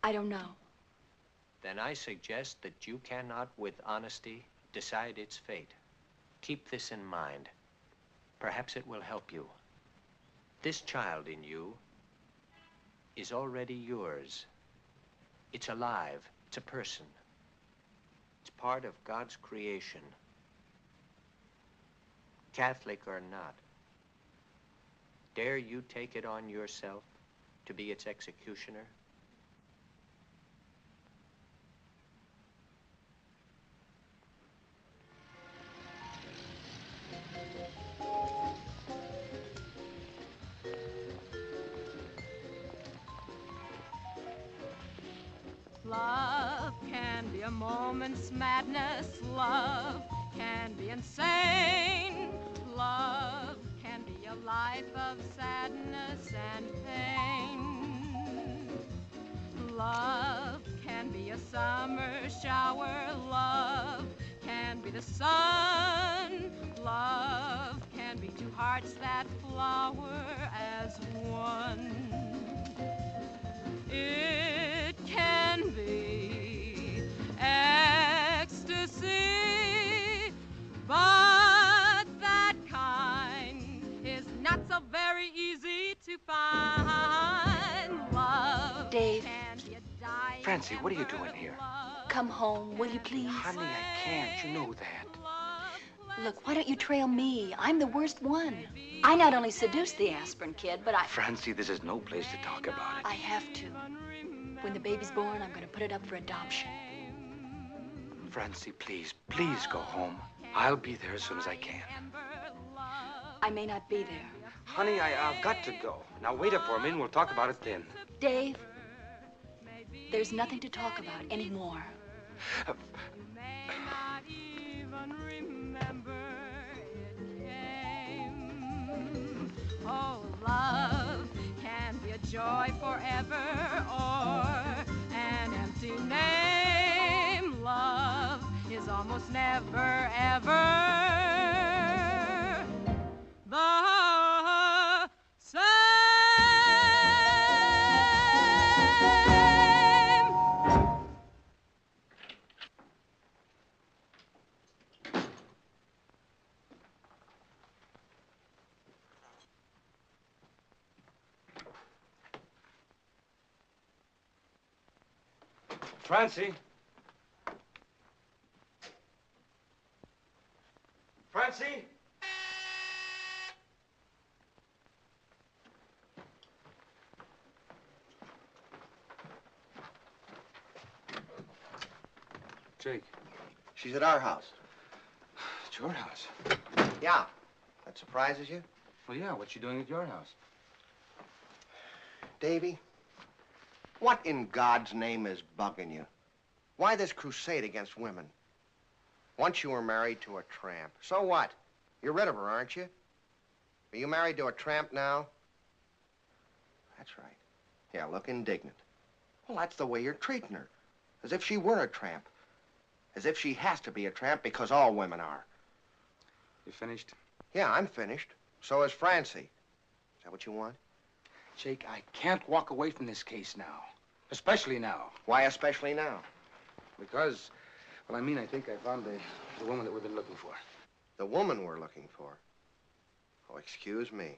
I don't know. Then I suggest that you cannot, with honesty, decide its fate. Keep this in mind. Perhaps it will help you. This child in you is already yours. It's alive. It's a person. It's part of God's creation. Catholic or not, dare you take it on yourself to be its executioner? Love can be a moment's madness. Love can be insane. Love can be a life of sadness and pain. Love can be a summer shower. Love can be the sun. Love can be two hearts that flower as one. It can be ecstasy, but that kind is not so very easy to find. Love Dave. can be a dying Francie, what are you doing here? Come home, will you please? Honey, I can't. You know that. Look, why don't you trail me? I'm the worst one. I not only seduced the aspirin kid, but I... Francie, this is no place to talk about it. I have to. When the baby's born, I'm going to put it up for adoption. Francie, please, please go home. I'll be there as soon as I can. I may not be there. Honey, I've got to go. Now wait up for me and we'll talk about it then. Dave, there's nothing to talk about anymore. Oh, love can be a joy forever or an empty name. Love is almost never, ever the same. Francie? Francie? Jake. She's at our house. It's your house? Yeah. That surprises you? Well, yeah. What's she doing at your house? Davy, what in God's name is bugging you? Why this crusade against women? Once you were married to a tramp. So what? You're rid of her, aren't you? Are you married to a tramp now? That's right. Yeah, look indignant. Well, that's the way you're treating her. As if she were a tramp. As if she has to be a tramp because all women are. You finished? Yeah, I'm finished. So is Francie. Is that what you want? Jake, I can't walk away from this case now. Especially now. Why especially now? Because, well, I think I found the woman that we've been looking for. The woman we're looking for? Oh, excuse me.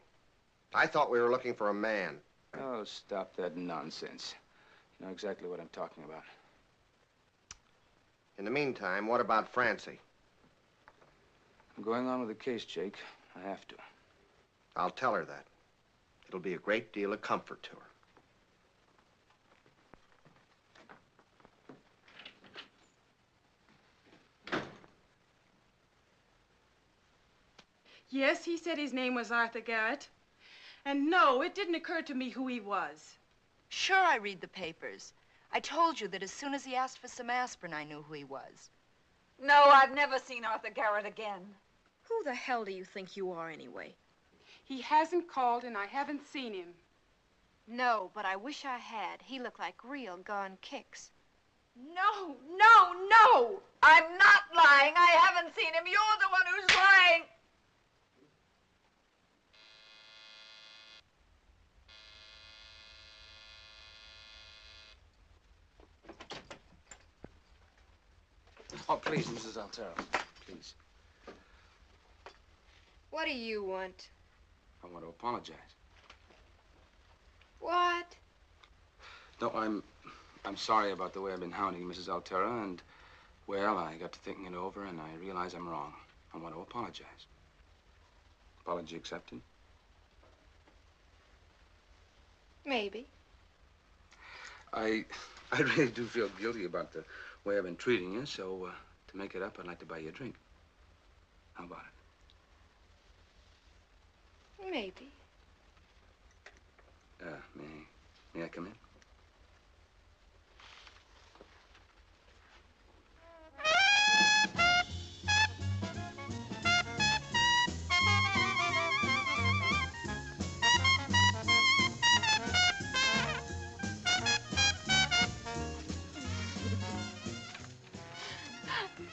I thought we were looking for a man. Oh, stop that nonsense. You know exactly what I'm talking about. In the meantime, what about Francie? I'm going on with the case, Jake. I have to. I'll tell her that. It'll be a great deal of comfort to her. Yes, he said his name was Arthur Garrett. And no, it didn't occur to me who he was. Sure, I read the papers. I told you that as soon as he asked for some aspirin, I knew who he was. No, I've never seen Arthur Garrett again. Who the hell do you think you are, anyway? He hasn't called and I haven't seen him. No, but I wish I had. He looked like real gone kicks. No, no, no! I'm not lying. I haven't seen him. You're the one who's lying. Oh, please, Mrs. Altera. Please. What do you want? I want to apologize. What? No, I'm sorry about the way I've been hounding Mrs. Altera, and, well, I got to thinking it over, and I realize I'm wrong. I want to apologize. Apology accepted? Maybe. I really do feel guilty about the way I've been treating you, so to make it up, I'd like to buy you a drink. How about it? Maybe. May I come in?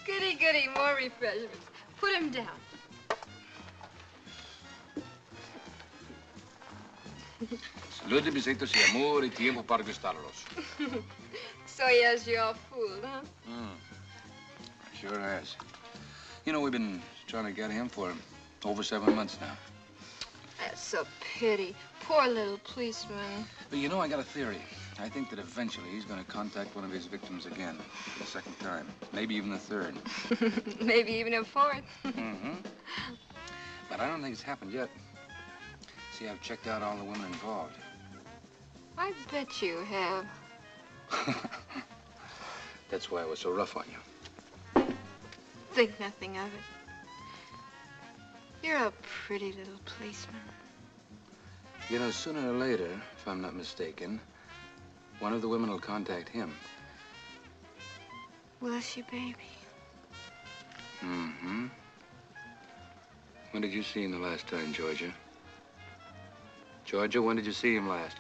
Goody, goody, more refreshments. Put him down. Salute, besitos y amor y tiempo para gustarlos. So he has you all fooled, huh? Sure has. You know, we've been trying to get him for over 7 months now. That's a pity. Poor little policeman. But you know, I got a theory. I think that eventually he's going to contact one of his victims again, the second time, maybe even the third. Maybe even a fourth. Mm-hmm. But I don't think it's happened yet. See, I've checked out all the women involved. I bet you have. That's why I was so rough on you. Think nothing of it. You're a pretty little policeman. You know, sooner or later, if I'm not mistaken, one of the women will contact him. Will she, baby? Mm-hmm. When did you see him the last time, Georgia? Georgia, when did you see him last?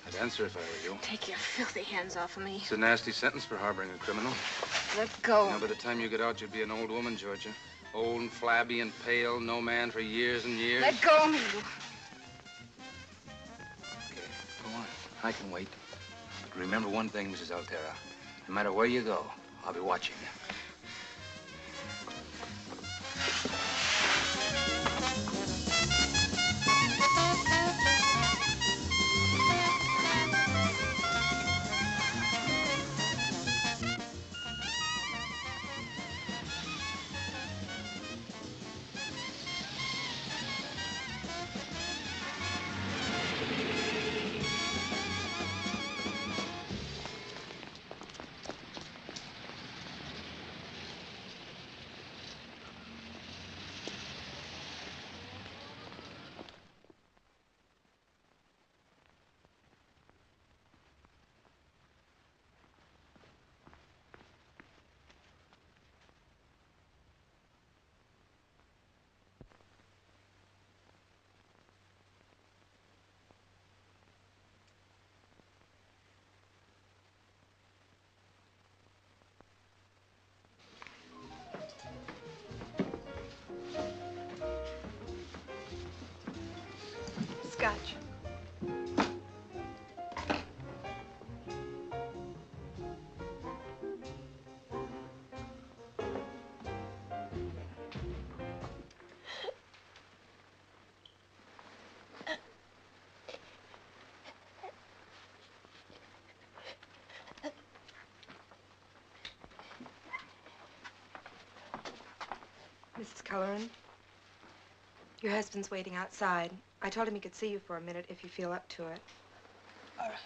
I'd answer if I were you. Take your filthy hands off of me. It's a nasty sentence for harboring a criminal. Let go. You know, by the time you get out, you'll be an old woman, Georgia. Old and flabby and pale, no man for years and years. Let go of me. Okay, go on. I can wait. But remember one thing, Mrs. Altera. No matter where you go, I'll be watching you. Scotch. Mrs. Cochran, your husband's waiting outside. I told him he could see you for a minute if you feel up to it. All right.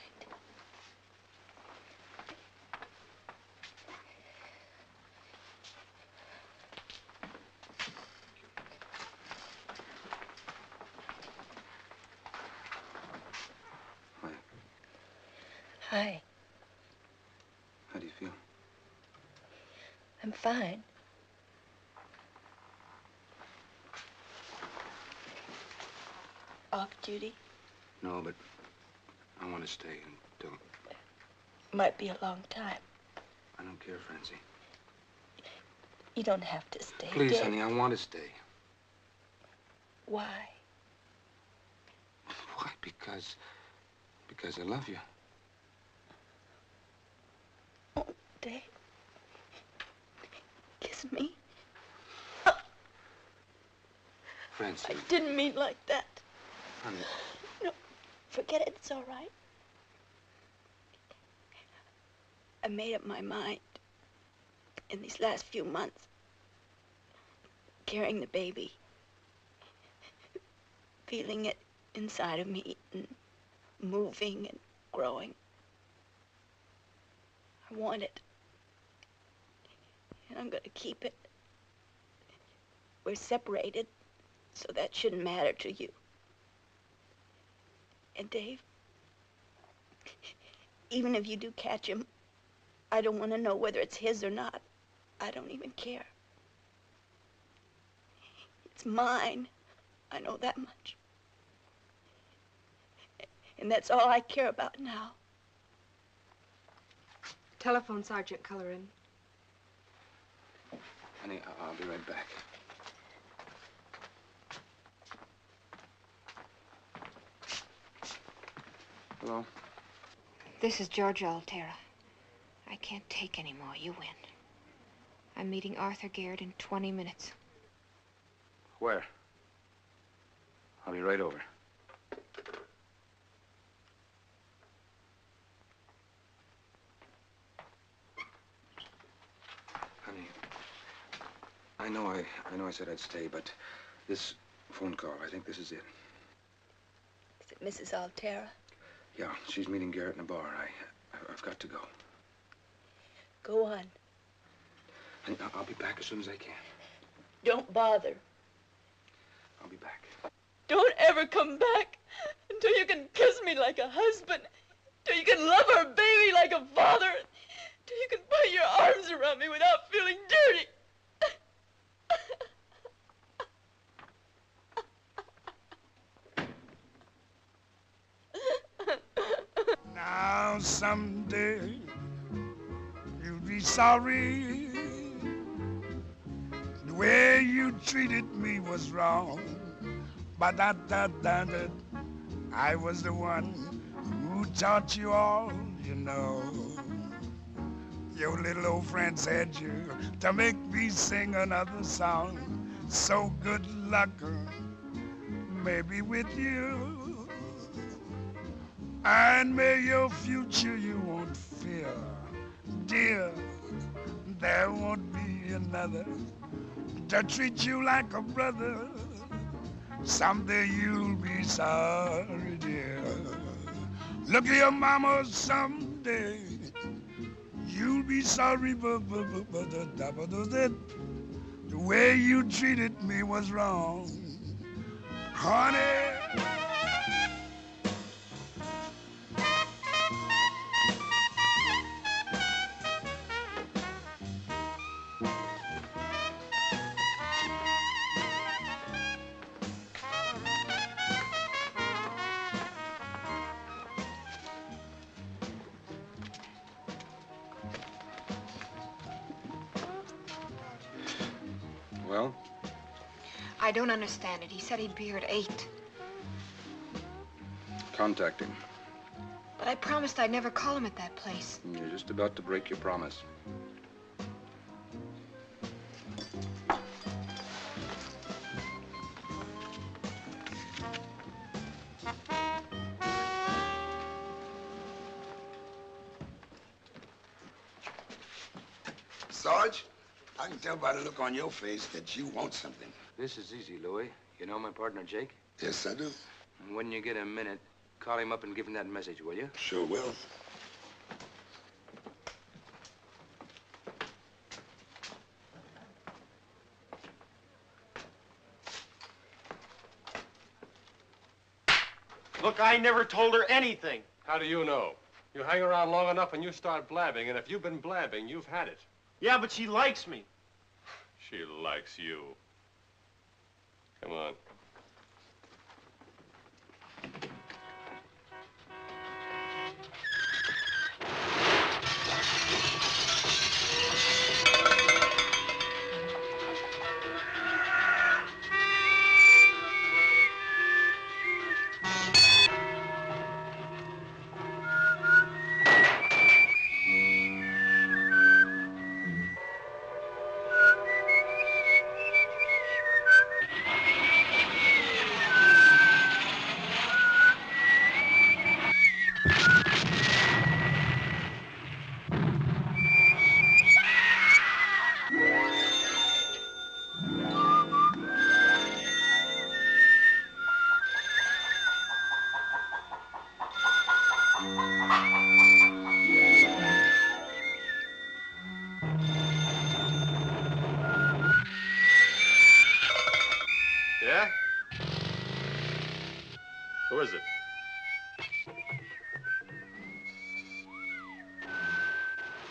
Hi. How do you feel? I'm fine. Off duty? No, but I want to stay until... Might be a long time. I don't care, Francie. You don't have to stay. Please, Dad. honey, I want to stay. Why? Why? Because I love you. Dave. Kiss me. Francie. I didn't mean like that. Honey. No, forget it. It's all right. I made up my mind in these last few months, carrying the baby, feeling it inside of me and moving and growing. I want it, and I'm gonna keep it. We're separated, so that shouldn't matter to you. And Dave, even if you do catch him, I don't want to know whether it's his or not. I don't even care. It's mine. I know that much. And that's all I care about now. Telephone Sergeant Cochran. Honey, I'll be right back. Hello? This is Georgia Altera. I can't take any more. You win. I'm meeting Arthur Garrett in 20 minutes. Where? I'll be right over. Honey, I know I said I'd stay, but this phone call, I think this is it. Is it Mrs. Altera? Yeah, she's meeting Garrett in a bar. I've got to go. Go on. And I'll be back as soon as I can. Don't bother. I'll be back. Don't ever come back until you can kiss me like a husband, till you can love our baby like a father, till you can put your arms around me without feeling dirty. Now someday you'll be sorry. The way you treated me was wrong. But I was the one who taught you all you know. Your little old friend said you to make me sing another song. So good luck, maybe with you. And may your future you won't fear. Dear, there won't be another to treat you like a brother. Someday you'll be sorry, dear. Look at your mama someday. You'll be sorry, but the way you treated me was wrong. Honey. Well? I don't understand it. He said he'd be here at 8. Contact him. But I promised I'd never call him at that place. You're just about to break your promise. Sarge, I can tell by the look on your face that you want something. This is easy, Louis. You know my partner, Jake? Yes, I do. And when you get a minute, call him up and give him that message, will you? Sure will. Look, I never told her anything. How do you know? You hang around long enough and you start blabbing, and if you've been blabbing, you've had it. Yeah, but she likes me. She likes you. Come on.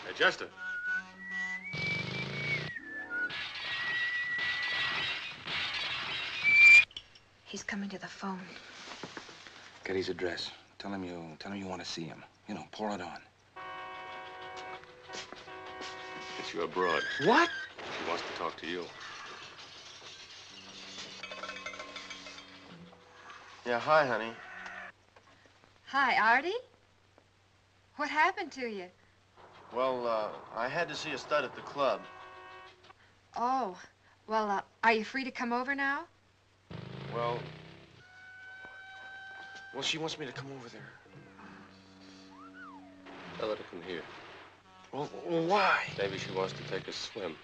Hey, Chester. He's coming to the phone. Get his address. Tell him you want to see him. You know, pour it on. It's your broad. What? She wants to talk to you. Yeah, hi, honey. Hi, Artie. What happened to you? Well, I had to see a stud at the club. Oh, well, are you free to come over now? Well, she wants me to come over there. Tell her to come here. Well, why? Maybe she wants to take a swim.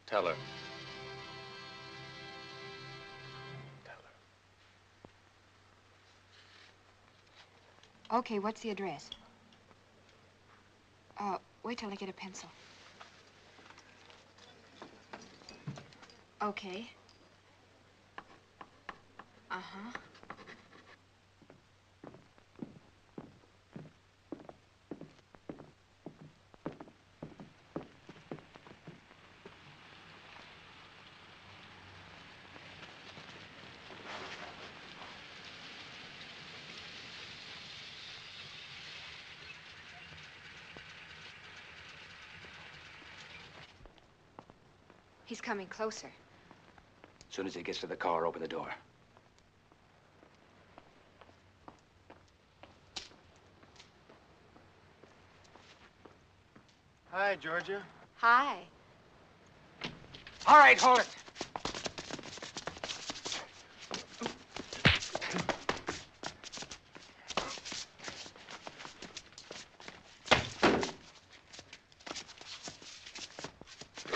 Tell her. Okay, what's the address? Wait till I get a pencil. Okay. Uh-huh. He's coming closer. As soon as he gets to the car, open the door. Hi, Georgia. Hi. All right, hold it.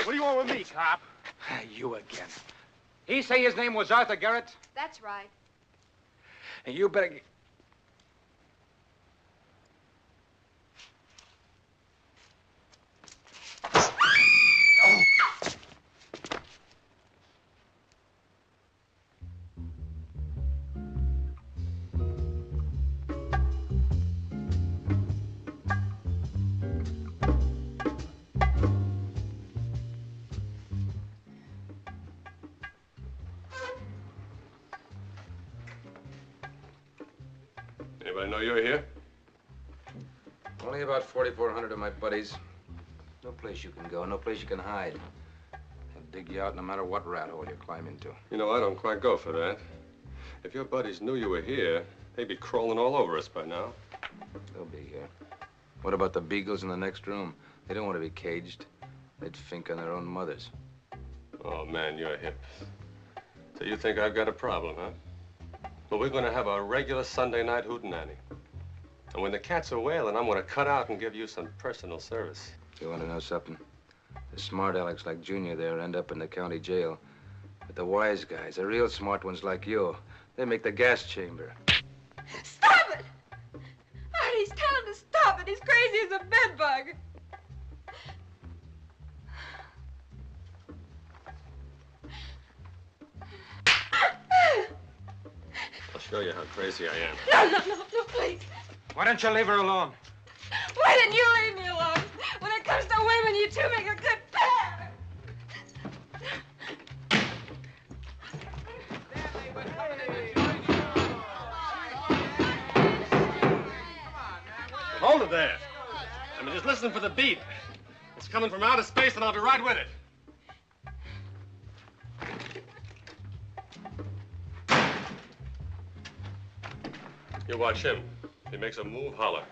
What do you want with me, cop? You again. He say his name was Arthur Garrett? That's right. And you better... Anybody know you're here? Only about 4,400 of my buddies. No place you can go, no place you can hide. They'll dig you out no matter what rat hole you climb into. You know, I don't quite go for that. If your buddies knew you were here, they'd be crawling all over us by now. They'll be here. What about the beagles in the next room? They don't want to be caged. They'd think on their own mothers. Oh, man, you're hip. So you think I've got a problem, huh? Well, we're going to have a regular Sunday night hootenanny. And when the cats are wailing, I'm going to cut out and give you some personal service. You want to know something? The smart Alecs like Junior there end up in the county jail. But the wise guys, the real smart ones like you, they make the gas chamber. Stop it! Artie's telling him to stop it. He's crazy as a bedbug. I'll show you how crazy I am. No, please. Why don't you leave her alone? Why didn't you leave me alone? When it comes to women, you two make a good pair. Hold it there. I mean, just listen for the beat. It's coming from outer space, and I'll be right with it. You watch him. If he makes a move, holler.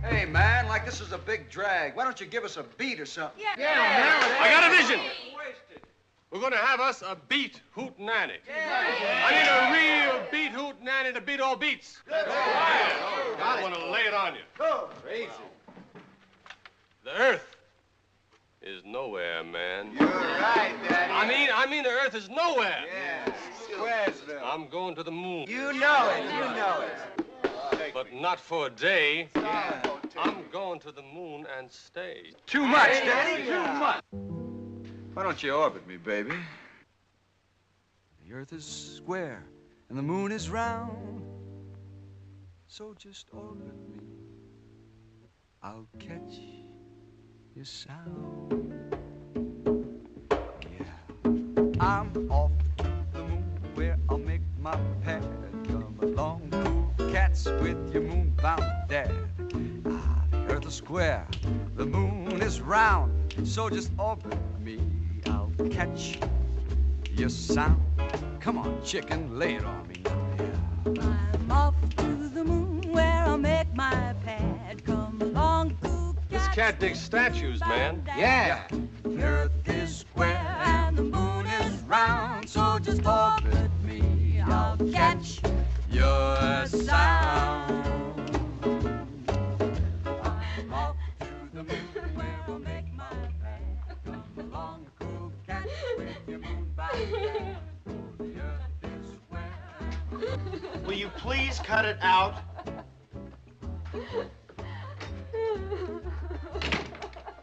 Hey, man, like this is a big drag. Why don't you give us a beat or something? I got a vision. We're going to have us a beat hootenanny. I need a real beat hootenanny to beat all beats. I want to lay it on you. Crazy. The Earth is nowhere, man. You're right, Daddy. I mean the Earth is nowhere. Yeah, Squaresville. I'm going to the moon. You know it. But not for a day. I'm going to the moon and stay. Too much, Daddy, too much. Why don't you orbit me, baby? The earth is square and the moon is round. So just orbit me. I'll catch your sound. Yeah. I'm off to the moon where I'll make my pad. Come along, cool cats, with your moon-bound dad. Ah, the earth is square, the moon is round. So just orbit me. I'll catch your sound. Come on, chicken, lay it on me now. Yeah. I'm off to the moon where I'll make my pad. Come along, cool This cat digs statues, man. Yeah. The earth is square and the moon is round. So just orbit me. I'll catch your sound. I'm off to the moon where I'll make my pad. Come along, cool cat, with your moon-bound dad. Will you please cut it out?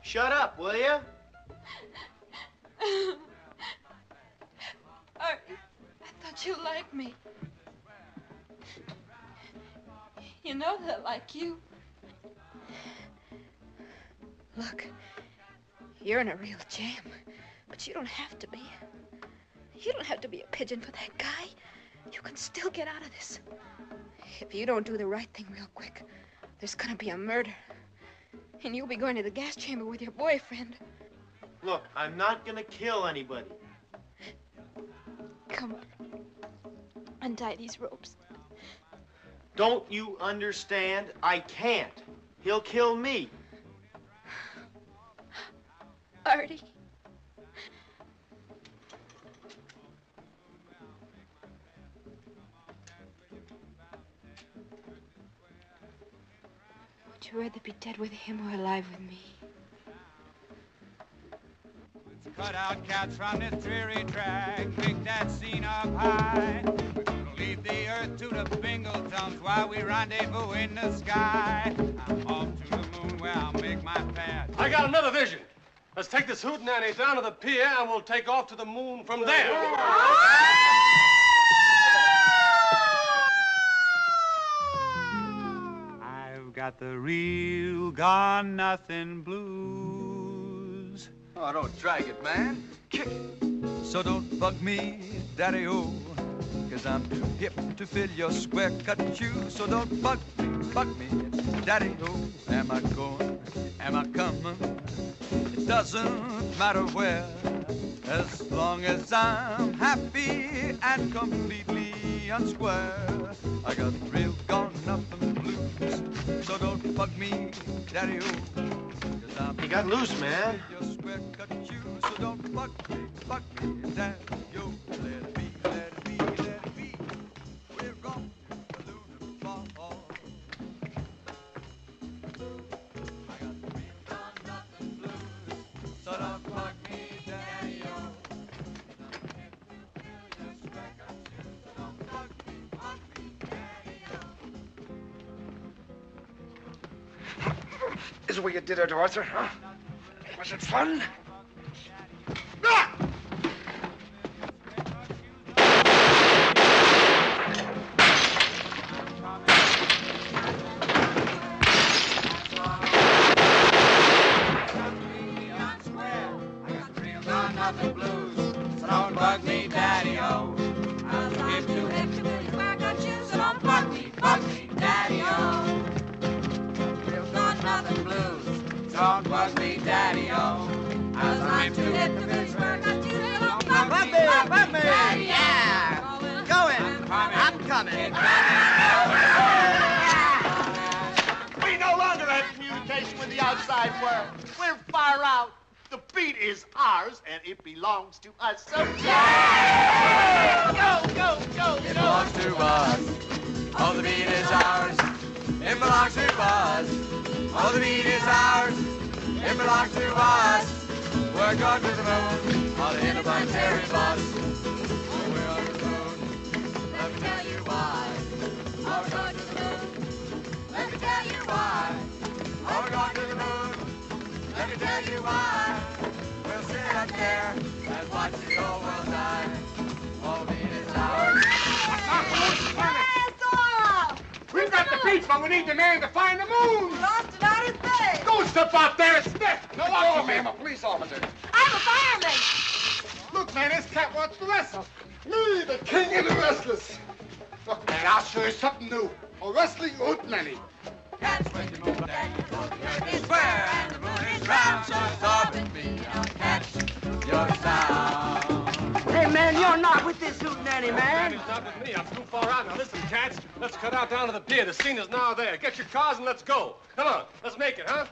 Shut up, will you? Art, I thought you liked me. You know that I like you. Look, you're in a real jam, but you don't have to be. You don't have to be a pigeon for that guy. You can still get out of this. If you don't do the right thing real quick, there's gonna be a murder. And you'll be going to the gas chamber with your boyfriend. Look, I'm not gonna kill anybody. Come on. Untie these ropes. Don't you understand? I can't. He'll kill me. Artie. Would you rather be dead with him or alive with me? Cut out cats from this dreary track, make that scene up high. We're gonna leave the earth to the bingle drums while we rendezvous in the sky. I'm off to the moon where I'll make my pad. I got another vision. Let's take this hootenanny down to the pier and we'll take off to the moon from there. I've got the real gone nothing blues. Oh, don't drag it, man. Kick it. So don't bug me, Daddy-O, 'cause I'm too hip to fill your square cut shoes. So don't bug me, Daddy-O. Am I going? Am I coming? It doesn't matter where, as long as I'm happy and completely unsquare. I got real gone nothing blues. So don't bug me, Daddy-O. You got loose, man. Your square cut shoes, so don't bug me, Daddy-O. Let it be, let it be, let it be. We're off to the lunar ball. I got the real gone nothing blues, so don't bug me, Daddy-O. Your square cut shoes, so don't bug me, Daddy-O. Is what you did it, Arthur, huh? Was it fun? Ah! Nothing blues, so don't bug me, Daddy-O. I'm hip to fill your square cut shoes, so don't bug me, Daddy-O. Real got nothing blues, so don't bug me, Daddy-O. As I'm too hip to fill your square cut shoes, so don't bug me, Daddy-O. Yeah! Going! I'm coming! We no longer have communication with the outside world. We're far out. The beat is ours, and it belongs to us. So go, go, go! It belongs to us. Oh, the beat is ours. It belongs to us. Oh, the beat is ours. It belongs to us. We're going to the moon on the interplanetary bus. Oh, we're on the moon. Let me tell you why. Oh, we're going to the moon. Let me tell you why. Oh, we're going to the moon. Let me tell you why. We'll sit up there all will die. All the beat is ours. We've got the beach, but we need the man to find the moon. Lost it out his bed. Go step out there and sniff. No, Oh, ma'am, a police officer. I'm a fireman. Look, man, this cat wants to wrestle. Me, the king of the wrestlers. Look, man, I'll show you something new. A wrestling hootenanny. Catch when you move that. The earth is square and the moon is round, so stop and be our catch your sound. Hey, man, you're not with this hootenanny, man. He's not with me. I'm too far out. Now listen, cats. Let's cut out down to the pier. The scene is now there. Get your cars and let's go. Come on. Let's make it, huh?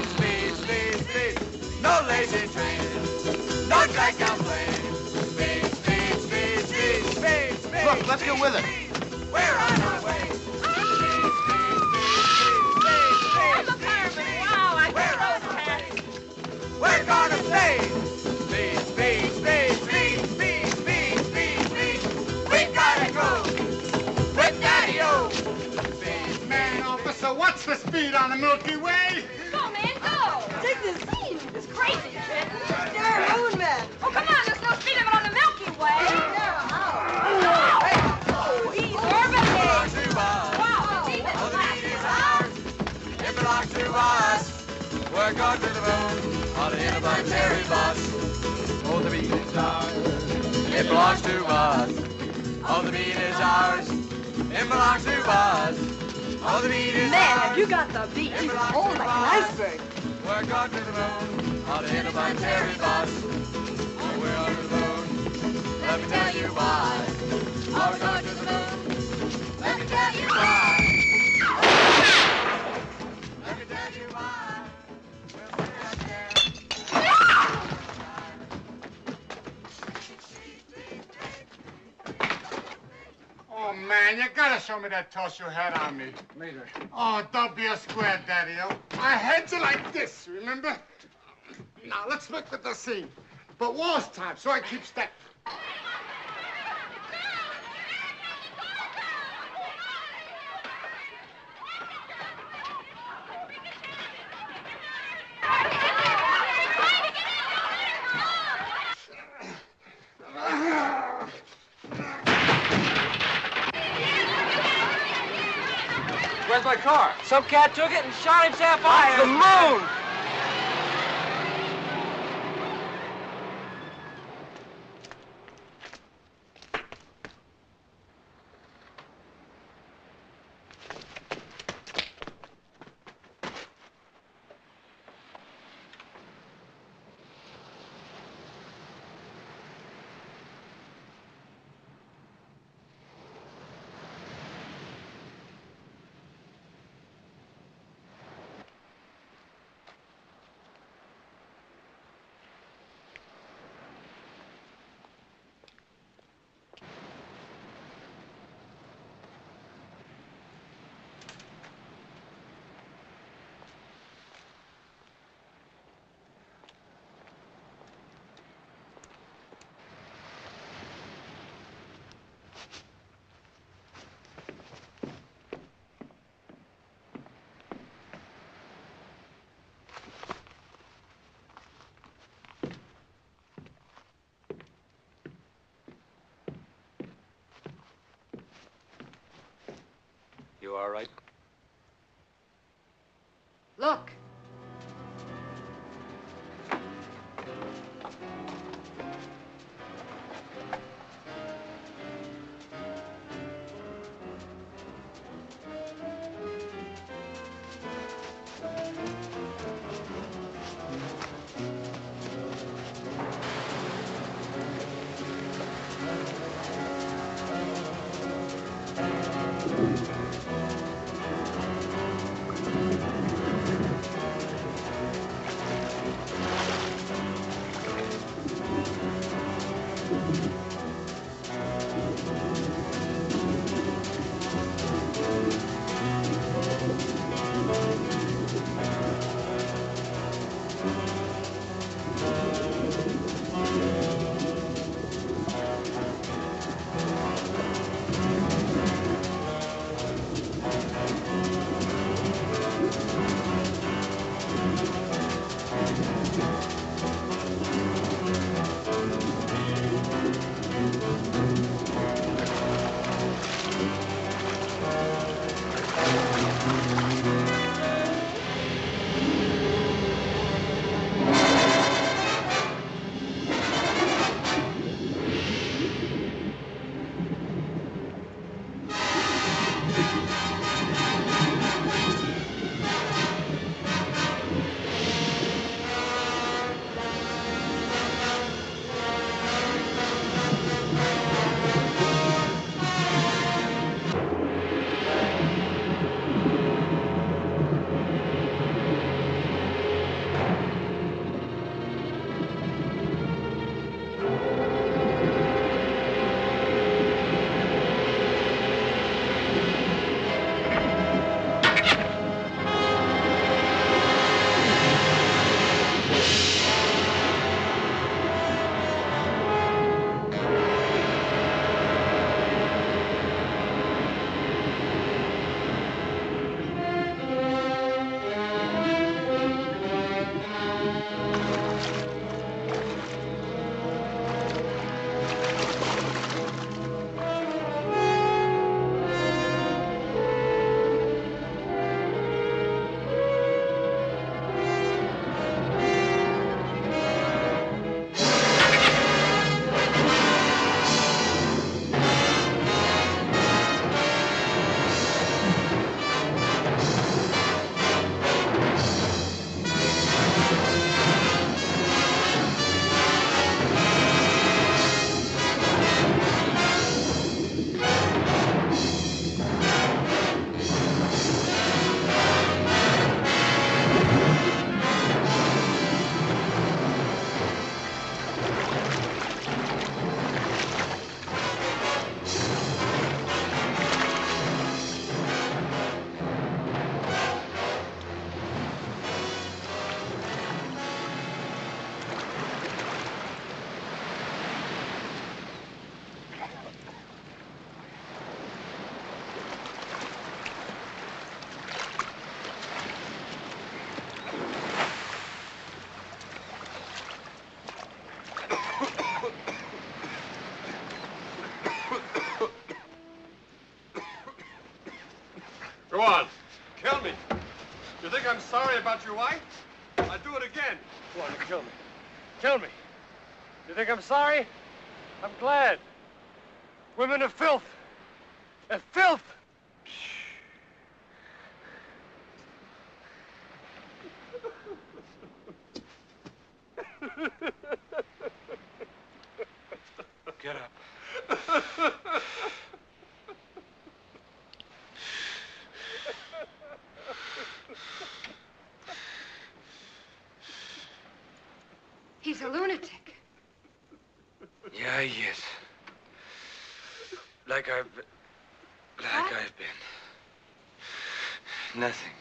Speed. No lazy train. No drag down plane. Speed. Look, let's get with it. We're on our way. I'm a fireman. Wow, I got those cats. We're gonna stay. Speed. We gotta go. With Daddy-O. Man, officer, what's the speed on the Milky Way? Go, man, go. Take this scene. It's crazy, kid. They're moon man. Oh, come on. There's no speed limit on the Milky Way. Oh, he's orbiting. Wow, Jesus. It belongs to us. We're going to the moon on the interplanetary bus. Oh, the beat is ours. It belongs to us. Oh, the beat is ours. It belongs to us. Oh, the beat is Man, ours. have you got the beat? He's rolling like an iceberg. We're going to the moon on the interplanetary bus. Oh, we're on the moon. Let me tell you why. Oh, we're going to the moon. Let me tell you why. Let me tell you why. Oh, man, you gotta show me that toss you had on me. Later. Oh, don't be a square, Daddy-O. I had you like this, remember? Now, let's look at the scene. But war's time, so I keep step. Where's my car? Some cat took it and shot himself off the moon. You all right? Look. on. Kill me. You think I'm sorry about your wife? I'd do it again. You want to kill me? Kill me. You think I'm sorry? I'm glad. Women are filth. They're filth. Get up. He's a lunatic. Yeah, he is. Like I've been. Nothing.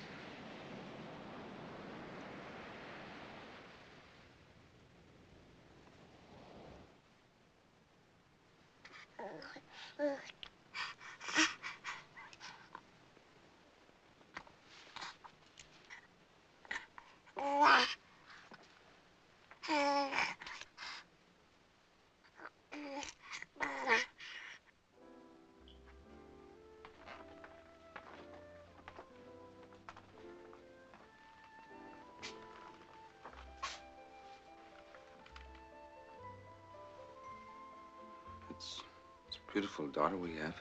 It's a beautiful daughter we have.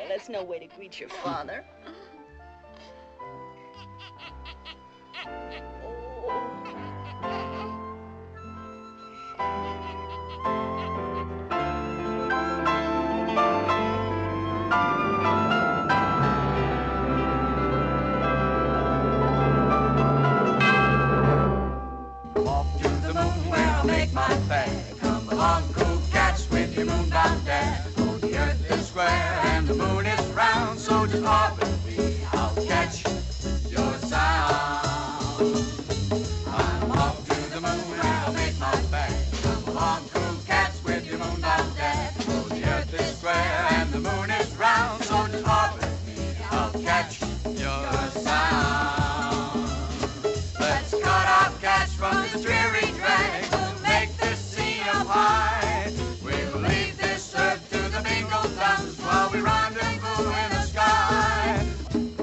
That's no way to greet your father. Off to the moon where I'll make my pad. Come along, cool cats, with your moonbound dad. Oh, the earth is square and the moon is round, so just orbit me, I'll catch your sound. I'm off to the moon where I'll make my pad. Come along, cool cats, with your moonbound dad. Oh, the earth is square and the moon is round, so just orbit me, I'll catch your sound. Let's cut our catch from this dreary drag. We'll make this sea up high. We'll leave this earth to the bingo dance while we rendezvous in the sky.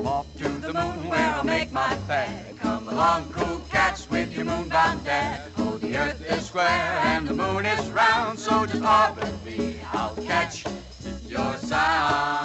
Off to the moon where I'll make my pad. Come along, cool cats, with your moonbound dad. Oh, the earth is square and the moon is round, so just orbit me, I'll catch your sound.